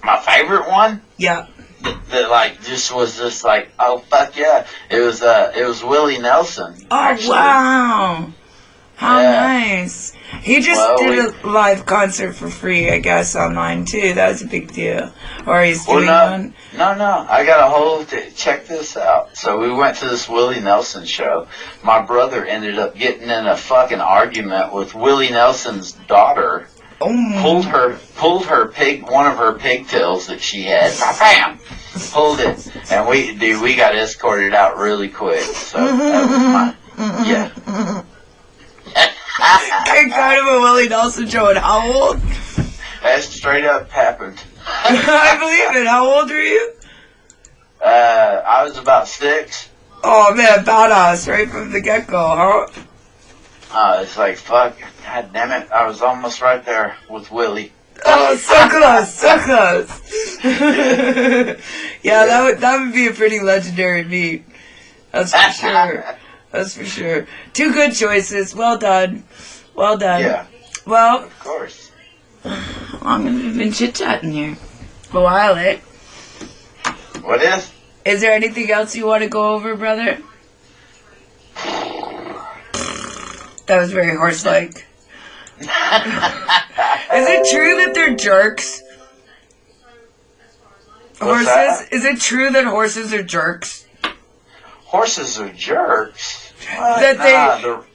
My favorite one? Yeah. That was oh fuck yeah. It was Willie Nelson. Oh actually. Wow. How nice. He just did a live concert for free, I guess, online too. That was a big deal. Or he's doing one. No. I got check this out. So we went to this Willie Nelson show. My brother ended up getting in a fucking argument with Willie Nelson's daughter. Oh. Pulled her one of her pigtails that she had. Bam! Pulled it. And we got escorted out really quick. So that was yeah. Kicked out of a Willie Nelson show, and how old? That straight up happened. I believe it. How old were you? I was about 6. Oh man, badass right from the get-go, huh? It's like, fuck, god damn it, I was almost right there with Willie. Oh, so close, so close. Yeah, that would be a pretty legendary meet. That's for sure. That's for sure. Two good choices. Well done. Well done. Yeah. Well, Of course. how long have we been chit-chatting here? A while, eh? What is? Is there anything else you want to go over, brother? That was very horse-like. Is it true that they're jerks? What's Horses? that? Is it true that horses are jerks? Horses are jerks. That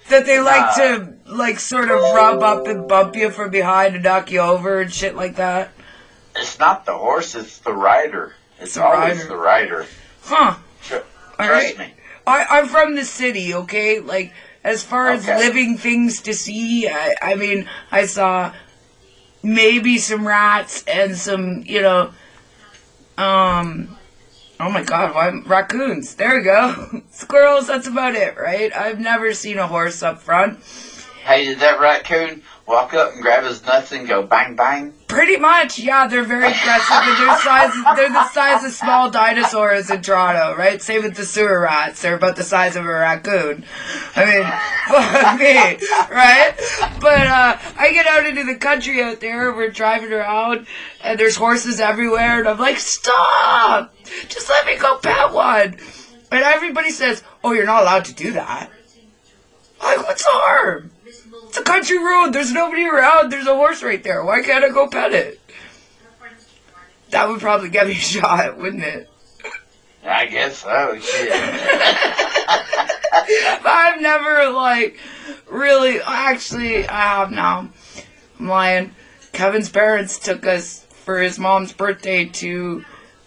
they like to sort of rub up and bump you from behind and knock you over and shit like that? It's not the horse, it's the rider. It's The always rider. the rider. Huh. Trust Alright. me. I'm from the city, okay? Like, as far as Okay. living things to see, I mean, I saw maybe some rats and some, oh my god, raccoons. There we go. Squirrels, that's about it, right? I've never seen a horse up front. Hey, did that raccoon walk up and grab his nuts and go bang bang? Pretty much, yeah, they're very aggressive, and they're the size of small dinosaurs in Toronto, right? Same with the sewer rats, they're about the size of a raccoon. I mean, fuck me, right? But, I get out into the country out there, we're driving around, and there's horses everywhere, and I'm like, stop! Just let me go pet one! And everybody says, oh, you're not allowed to do that. Like, what's the harm? It's a country road. There's nobody around. There's a horse right there. Why can't I go pet it? That would probably get me shot, wouldn't it? I guess so, shit. I've never, really... Actually, I have now. I'm lying. Kevin's parents took us for his mom's birthday to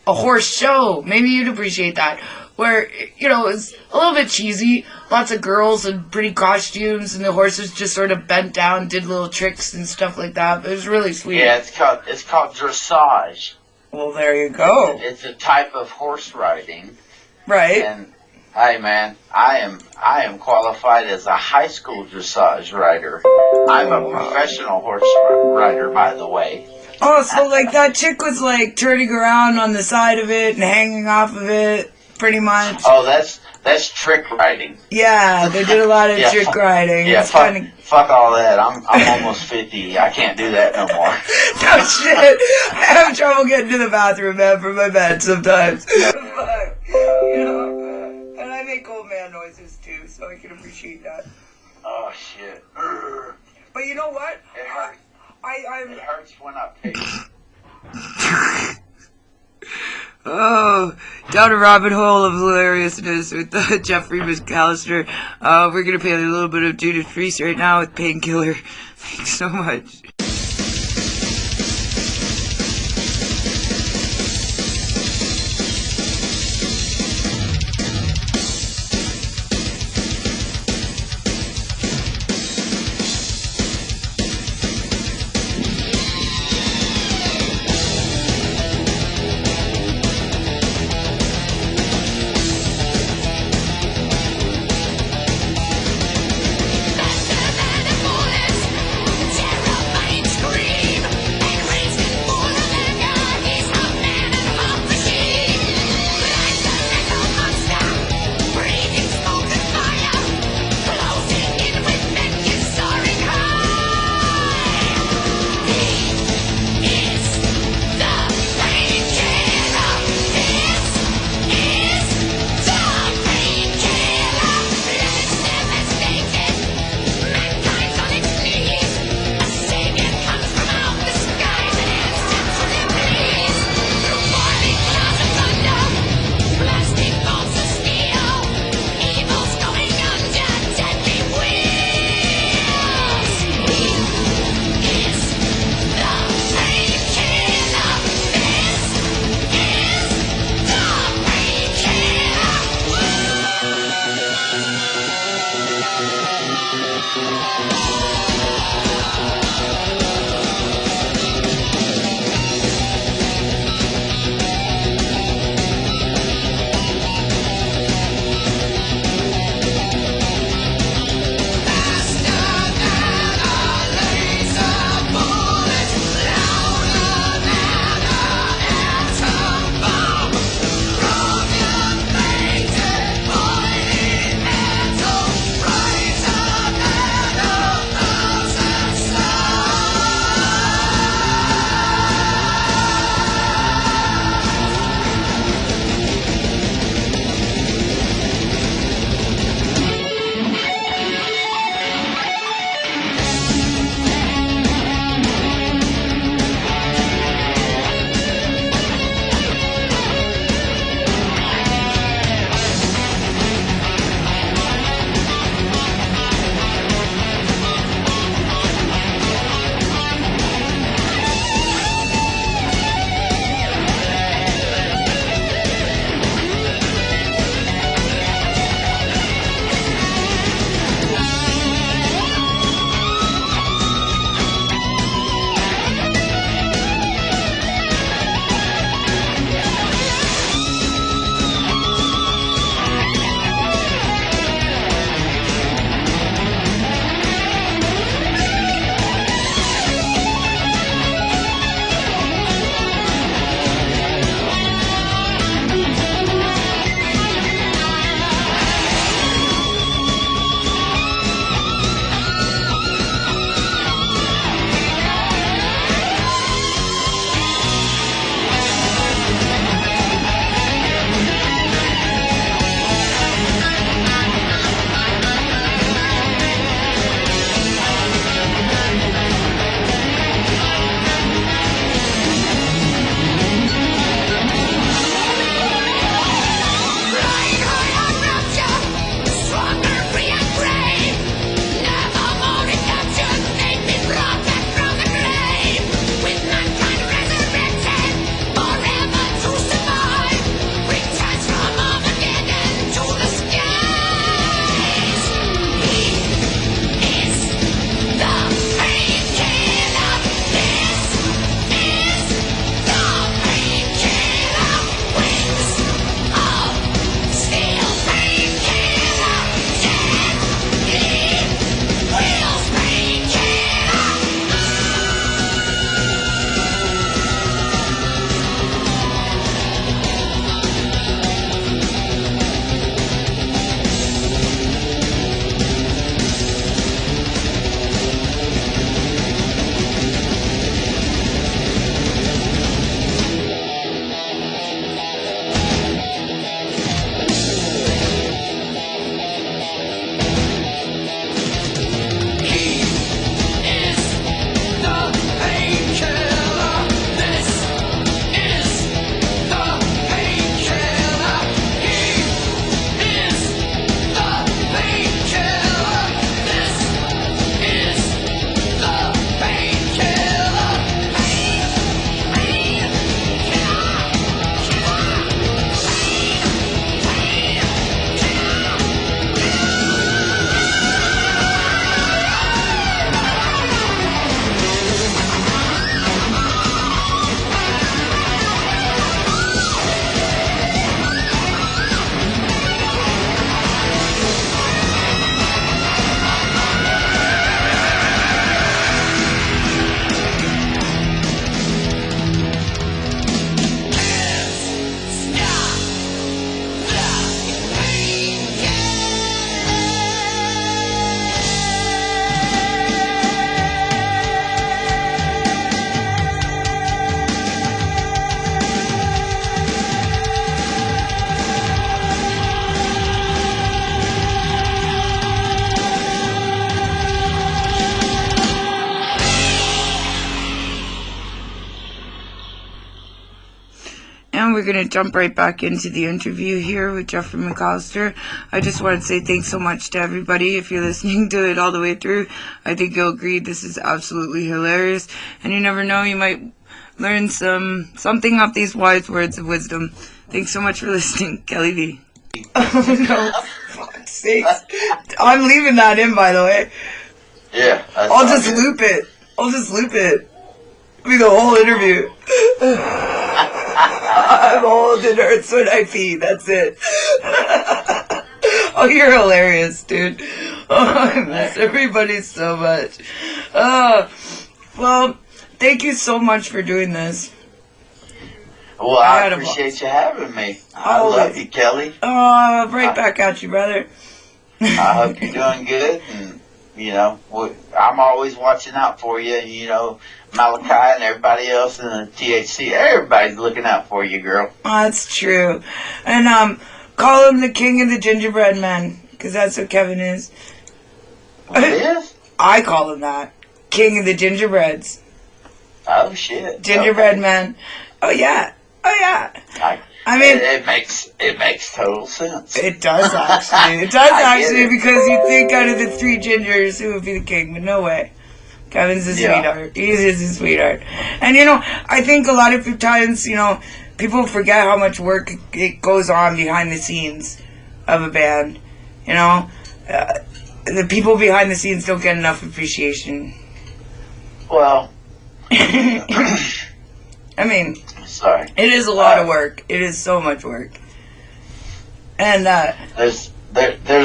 a horse show. Maybe you'd appreciate that. Where, it's a little bit cheesy. Lots of girls in pretty costumes, and the horses just sort of bent down, did little tricks and stuff like that. But it was really sweet. Yeah, it's called dressage. Well, there you go. It's a type of horse riding. Right. And hey, man, I am qualified as a high school dressage rider. I'm a professional horse rider, by the way. Oh, so that chick was turning around on the side of it and hanging off of it, pretty much. Oh, that's trick riding. Yeah, they did a lot of trick riding. Yeah, It's fuck all that. I'm almost 50. I can't do that no more. No shit. I have trouble getting to the bathroom, man, from my bed sometimes. Fuck. And I make old man noises too, so I can appreciate that. Oh shit. But you know what? It hurts. It hurts when I pee. Oh, down a rabbit hole of hilariousness with Geoffrey Mcallister. We're gonna play a little bit of Judas Priest right now with Painkiller. Thanks so much. Terrifying. we're going to jump right back into the interview here with Geoffrey Mcallister. I just want to say thanks so much to everybody. If you're listening to it all the way through, I think you'll agree this is absolutely hilarious. And you never know, you might learn something off these wise words of wisdom. Thanks so much for listening, Kelly V. Oh, no. Fuck's sakes. I'm leaving that in, by the way. Yeah. I'll just loop it. Be the whole interview. I'm old and hurts when I pee. That's it. Oh, you're hilarious, dude. Oh, I miss everybody so much. Well, thank you so much for doing this. Well, I appreciate you having me. I love you, Kelly. Oh, right back at you, brother. I hope you're doing good, and you know, I'm always watching out for you. You know, Malachi and everybody else in the THC, everybody's looking out for you, girl. Oh, that's true. And call him the king of the gingerbread man, because that's what Kevin is. What it is? I call him that. King of the gingerbreads. Oh, shit. Gingerbread man. Oh, yeah. I mean, it makes total sense. It does actually. Because you think out of the three gingers, who would be the king? But no way. Kevin's a sweetheart. He's a sweetheart. And you know, I think a lot of times, you know, people forget how much work it goes on behind the scenes of a band. You know, the people behind the scenes don't get enough appreciation. Well, I mean, sorry. It is a lot of work. It is so much work. And there's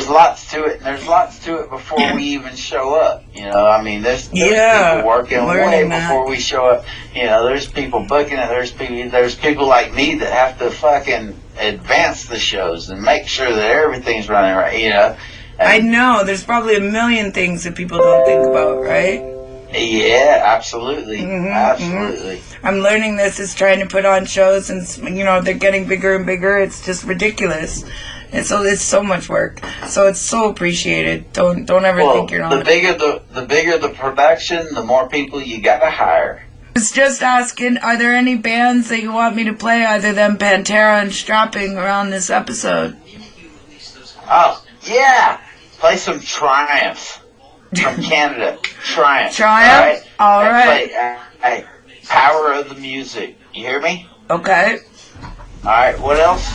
lots to it. And there's lots to it before we even show up. You know, I mean, there's people working way before we show up. You know, there's people booking it. There's people like me that have to fucking advance the shows and make sure that everything's running right. You know. I know. There's probably a million things that people don't think about, right? Yeah, absolutely. Absolutely. I'm learning this is trying to put on shows, and you know, they're getting bigger and bigger. It's just ridiculous. And so it's so much work. So it's so appreciated. Don't ever think you're not. The bigger the production, the more people you gotta hire. I was just asking, are there any bands that you want me to play other than Pantera and Strapping around this episode? Oh, yeah. Play some Triumph. From Canada, Triumph. All right. Hey, Power of the Music. You hear me? Okay. All right. What else?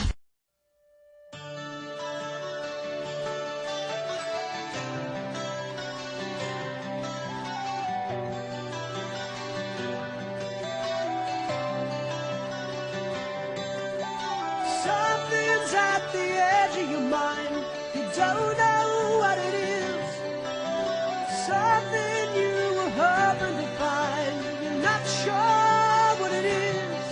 Something's at the edge of your mind. You don't know what it is. Something you were hoping to find. You're not sure what it is.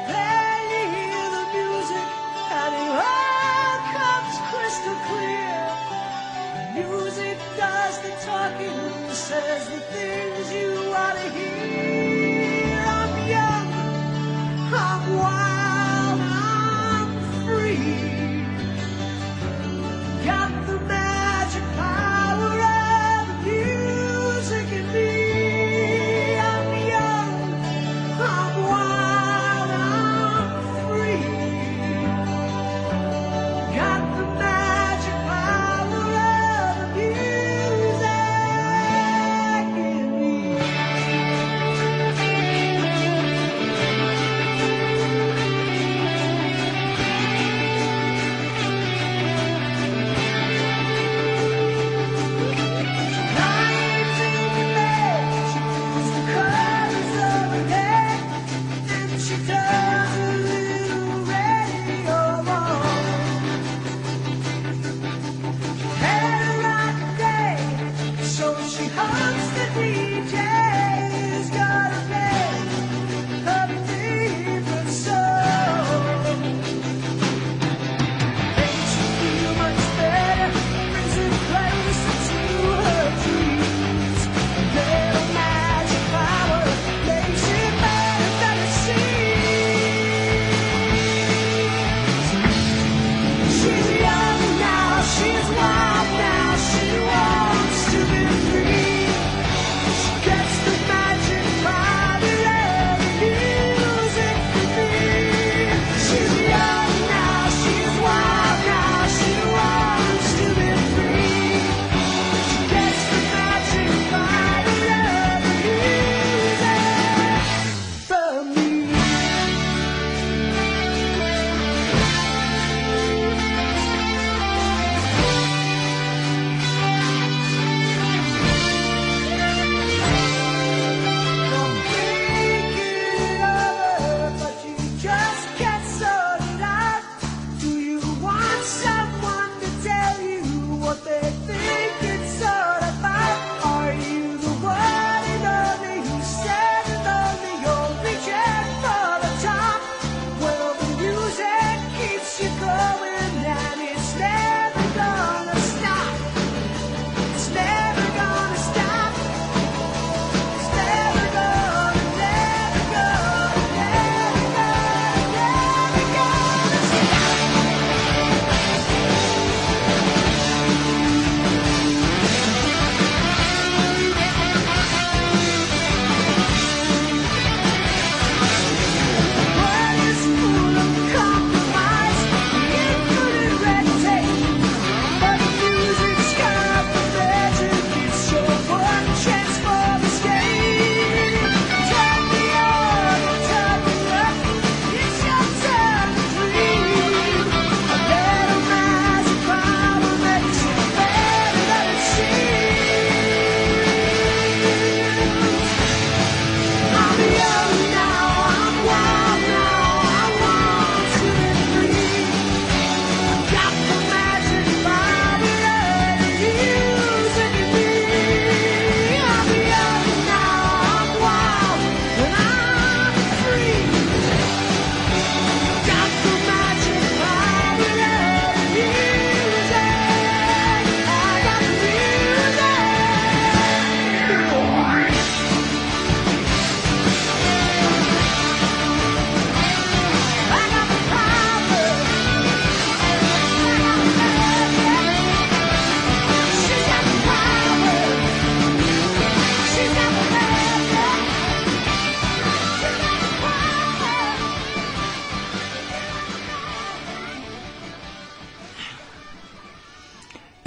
Then you hear the music and it all comes crystal clear. Music does the talking, says the things you want to hear. I'm young, I'm wild, I'm free. Got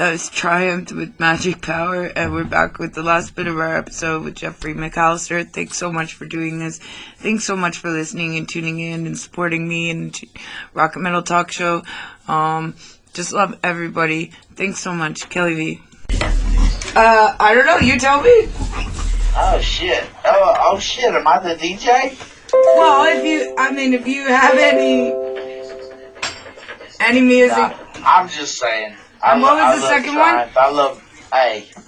That was Triumphed with Magic Power, and we're back with the last bit of our episode with Geoffrey Mcallister. Thanks so much for doing this. Thanks so much for listening and tuning in and supporting me and Rock and Metal Talk Show. Just love everybody. Thanks so much, Kelly V. I don't know. You tell me. Oh shit! Oh shit! Am I the DJ? Well, if you have any music. Nah, I'm just saying. And what was the second one? I love,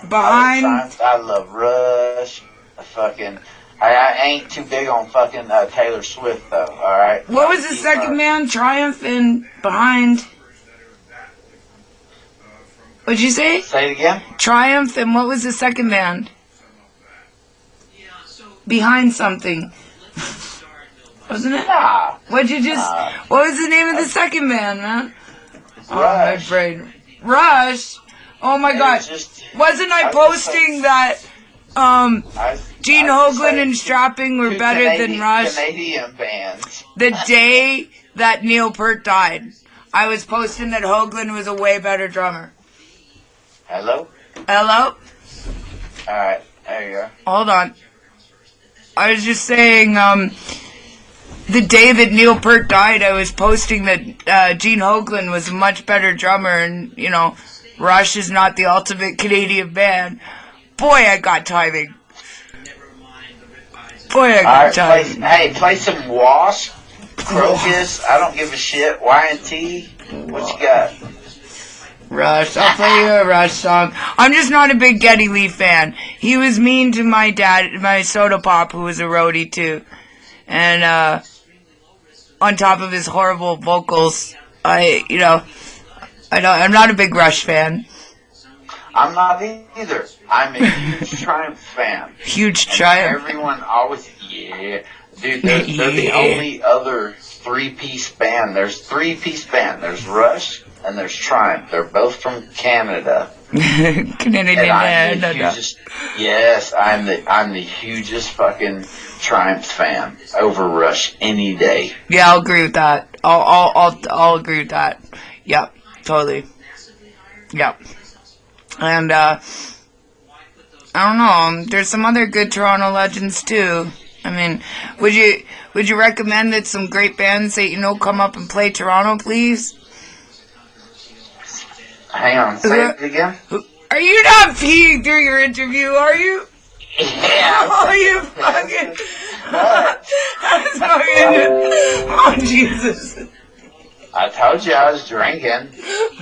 Behind. I love Rush. I ain't too big on fucking Taylor Swift though. All right. What was the second band? Triumph and Behind. What'd you say? Say it again. Triumph and what was the second band? Behind something. Wasn't it? Nah. What'd you just? What was the name of the second band, man? Rush. Oh, my brain. Rush. Oh my God. Wasn't I posting that? Gene Hoglan and Strapping were better than Rush. Canadian bands. The day that Neil Peart died, I was posting that Hoglan was a way better drummer. Hello. Hello. All right. There you go. Hold on. I was just saying, the day that Neil Peart died, I was posting that Gene Hoglan was a much better drummer, and, you know, Rush is not the ultimate Canadian band. Boy, I got timing. Boy, I got timing. Play some Wasp, Crocus, I don't give a shit, Y&T. What you got? Rush. I'll play you a Rush song. I'm just not a big Geddy Lee fan. He was mean to my dad, my soda pop, who was a roadie too. And, on top of his horrible vocals, I'm not a big Rush fan. I'm not either. I'm a huge Triumph fan. Huge Triumph. Everyone always, yeah. Dude, they're the only other three-piece band. There's three-piece band. There's Rush and there's Triumph. They're both from Canada. Canada. Yes, I'm the hugest fucking Triumph fan over Rush any day. Yeah, I'll agree with that. I'll agree with that. Yep, totally. Yep. And I don't know. There's some other good Toronto legends too. I mean, would you recommend that some great bands that come up and play Toronto, please? Hang on, say it again. Are you not peeing through your interview? Are you? Yeah. Oh, you fucking. That's fucking. Oh, Jesus. I told you I was drinking.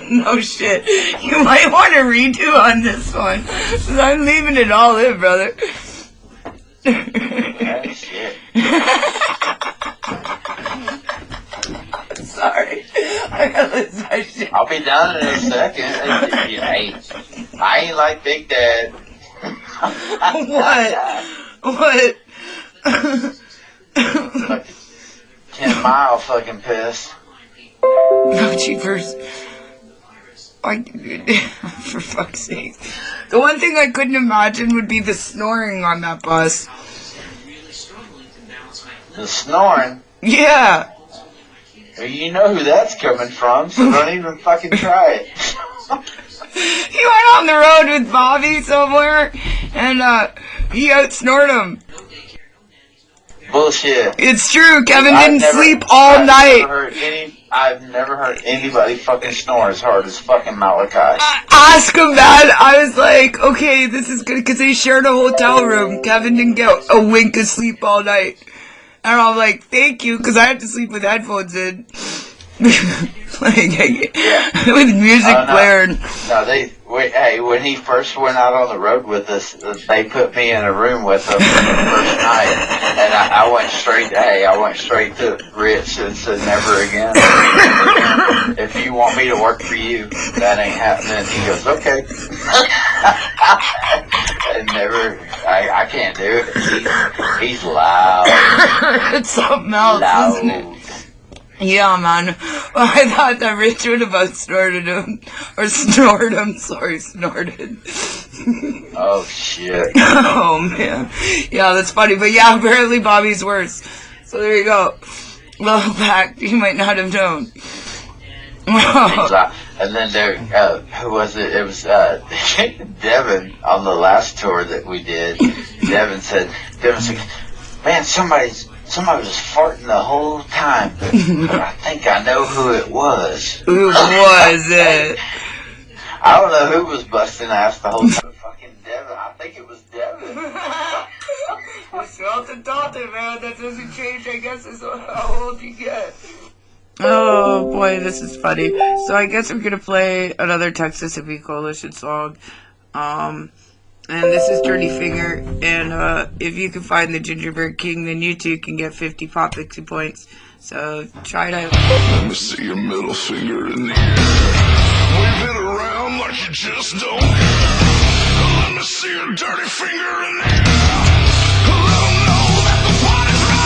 No shit. You might want to redo on this one. 'Cause I'm leaving it all in, brother. Oh, shit. Sorry. I gotta listen to that shit. I'll be done in a second. Hey, I ain't like Big Dad. What? 10 Mile fucking pissed. No, jeepers. For fuck's sake. The one thing I couldn't imagine would be the snoring on that bus. The snoring? Yeah. You know who that's coming from, so don't even fucking try it. He went on the road with Bobby somewhere, and he outsnored him. Bullshit. It's true. Kevin didn't sleep all night. I've never heard anybody fucking snore as hard as fucking Malachi. Ask him that. I was like, okay, this is good, because they shared a hotel room. Kevin didn't get a wink of sleep all night. And I'm like, thank you, because I had to sleep with headphones in. With music blaring. No, when he first went out on the road with us, they put me in a room with him for the first night, and I went straight to Rich and said, never again. If you want me to work for you, that ain't happening. He goes, okay. And I can't do it. He's loud. It's something else, isn't it? Yeah, man. Well, I thought that Rich would have snorted him. Or snorted him. Sorry, snorted. Oh, shit. Oh, man. Yeah, that's funny. But yeah, apparently Bobby's worse. So there you go. Little fact you might not have known. things like, and then there, who was it? It was Devin on the last tour that we did. Devin said, "Man, somebody was farting the whole time, but I think I know who it was." Who was it? I don't know who was busting ass the whole time. Fucking Devin. I think it was Devin. Well, adopted, man. That doesn't change, I guess, is how old you get. Oh boy, this is funny. So I guess I'm gonna play another Texas Hippie Coalition song. And this is Dirty Finger. And if you can find the Gingerbread King, then you too can get 50 Pop Pixie points. So try it out. Let me see your middle finger in the air. Wave it around like you just don't care. Let me see your dirty finger in the air. Let 'em know that the party's right.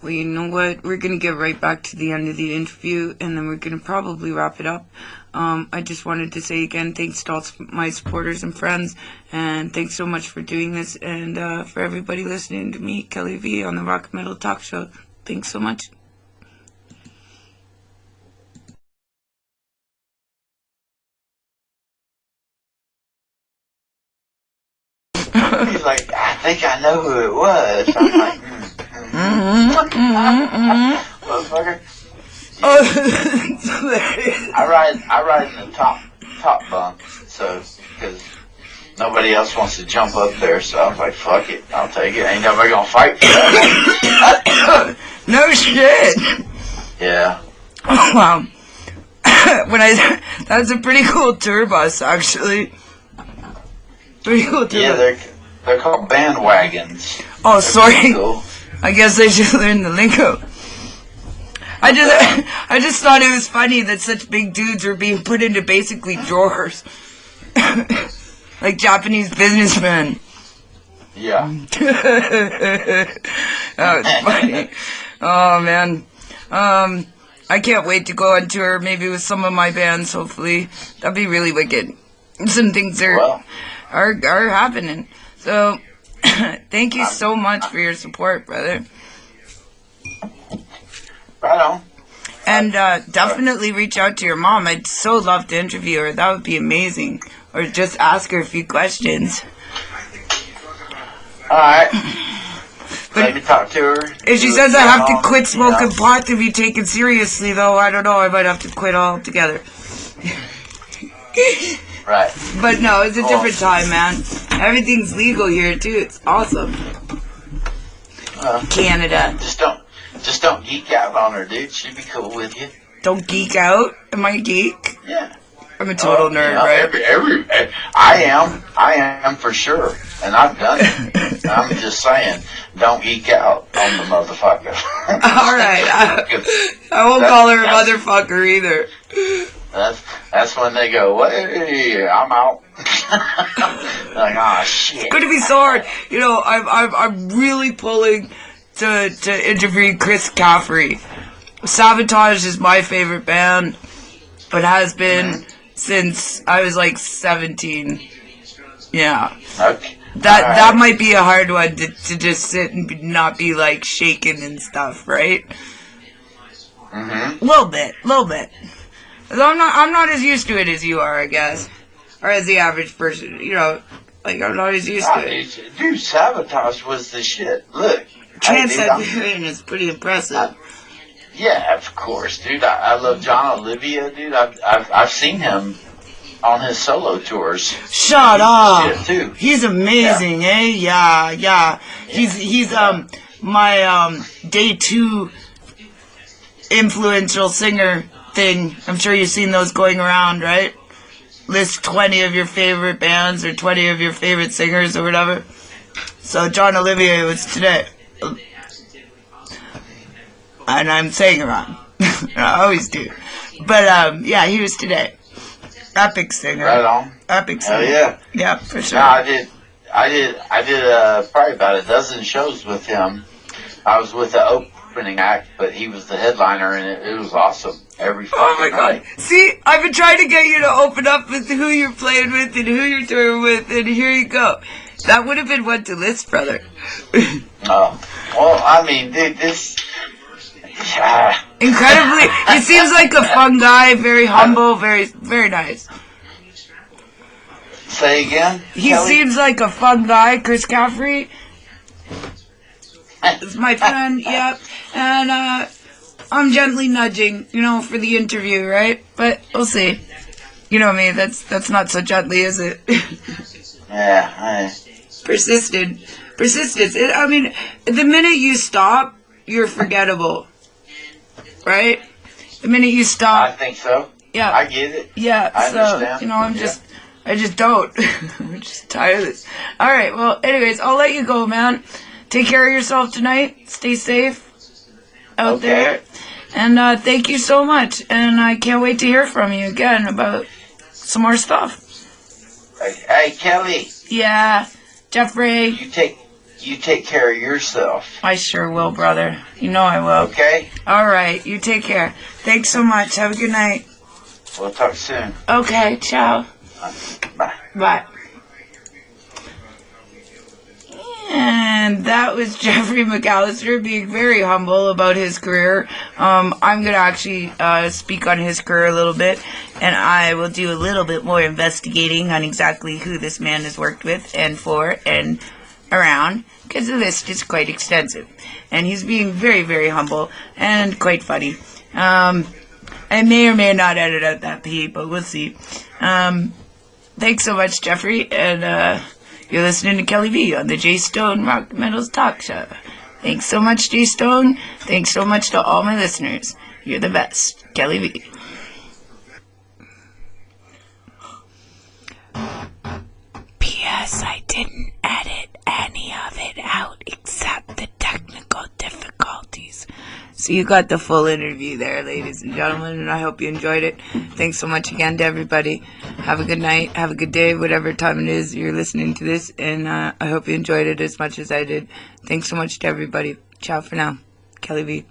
Well, you know what? We're going to get right back to the end of the interview, and then we're going to probably wrap it up. I just wanted to say again, thanks to all my supporters and friends, and thanks so much for doing this, and for everybody listening to me, Kelly V, on the Rock Metal Talk Show. Thanks so much. He's like, I think I know who it was. I'm like, motherfucker. I ride in the top bunk, so because nobody else wants to jump up there, so I was like, fuck it, I'll take it. Ain't nobody gonna fight for that. No shit. Yeah. Oh, wow. That was a pretty cool tour bus, actually. Pretty cool tour. Yeah, they're called bandwagons. Oh, sorry. Cool. I guess I should learn the lingo. I just thought it was funny that such big dudes were being put into basically drawers. Like Japanese businessmen. Yeah. That was funny. Oh, man. I can't wait to go on tour, maybe with some of my bands, hopefully. That'd be really wicked. Some things are happening. So, thank you so much for your support, brother. Right on. And definitely reach out to your mom. I'd so love to interview her. That would be amazing. Or just ask her a few questions. Alright. Let me talk to her. If she says I have to quit smoking pot to be taken seriously, though, I don't know. I might have to quit altogether. Right. But no, it's a different time, man. Everything's legal here, too. It's awesome. Canada. Just don't geek out on her, dude. She'd be cool with you. Don't geek out? Am I a geek? Yeah. I'm a total nerd, right? I am for sure, and I've done it. I'm just saying, don't geek out on the motherfucker. Alright, I won't call her a motherfucker either. That's when they go, hey, I'm out. Like, oh shit. It's going to be so hard. You know, I'm really pulling to interview Chris Geoffrey. Sabotage is my favorite band, but has been since I was like 17. Yeah. Okay. That might be a hard one to just sit and not be like shaking and stuff, right? Mm-hmm. Little bit. I'm not as used to it as you are, I guess, or as the average person. You know, like I'm not as used to it. Dude, Sabotage was the shit. Look. Trans-Siberian is pretty impressive. Yeah, of course, dude. I love John Olivia, dude. I've seen him on his solo tours. Shut up. Shit, too. He's amazing, eh? Yeah. He's my day 2 influential singer thing. I'm sure you've seen those going around, right? List 20 of your favorite bands or 20 of your favorite singers or whatever. So John Olivier was today. And I'm saying it wrong. I always do. But, yeah, he was today. Epic singer. Right on. Epic singer. Oh, yeah. Yeah, for sure. No, I did probably about a dozen shows with him. I was with the opening act, but he was the headliner, and it was awesome. Every fucking night. See, I've been trying to get you to open up with who you're playing with and who you're touring with, and here you go. That would have been one to list, brother. Oh. Well, I mean, dude, this... Incredibly, he seems like a fun guy, very humble, very, very nice. Say again? He Kelly? seems like a fun guy, Chris Geoffrey. It's my friend, yep. And, I'm gently nudging, you know, for the interview, right? But we'll see. You know me, that's not so gently, is it? Yeah, Persistence. I mean, the minute you stop, you're forgettable. Right? The minute you stop. I think so. Yeah. I get it. Yeah, I so, understand. you know, I just don't. I'm just tired of this. Alright, well, anyways, I'll let you go, man. Take care of yourself tonight. Stay safe out there. And thank you so much. And I can't wait to hear from you again about some more stuff. Hey, Kelly. Yeah, Geoffrey. You you take care of yourself. I sure will, brother. You know I will. Okay? All right. You take care. Thanks so much. Have a good night. We'll talk soon. Okay. Ciao. Bye. Bye. And that was Geoffrey Mcallister being very humble about his career. I'm going to actually speak on his career a little bit, and I will do a little bit more investigating on exactly who this man has worked with and for and around, because the list is quite extensive. And he's being very, very humble and quite funny. I may or may not edit out that pee, but we'll see. Thanks so much, Geoffrey, and you're listening to Kelly V on the J Stone Rock Metals Talk Show. Thanks so much, J Stone. Thanks so much to all my listeners. You're the best. Kelly V. P.S. I didn't edit any of it out except the technical difficulties. So you got the full interview there, ladies and gentlemen, and I hope you enjoyed it. Thanks so much again to everybody. Have a good night, have a good day, whatever time it is you're listening to this, and I hope you enjoyed it as much as I did. Thanks so much to everybody. Ciao for now. Kelly V.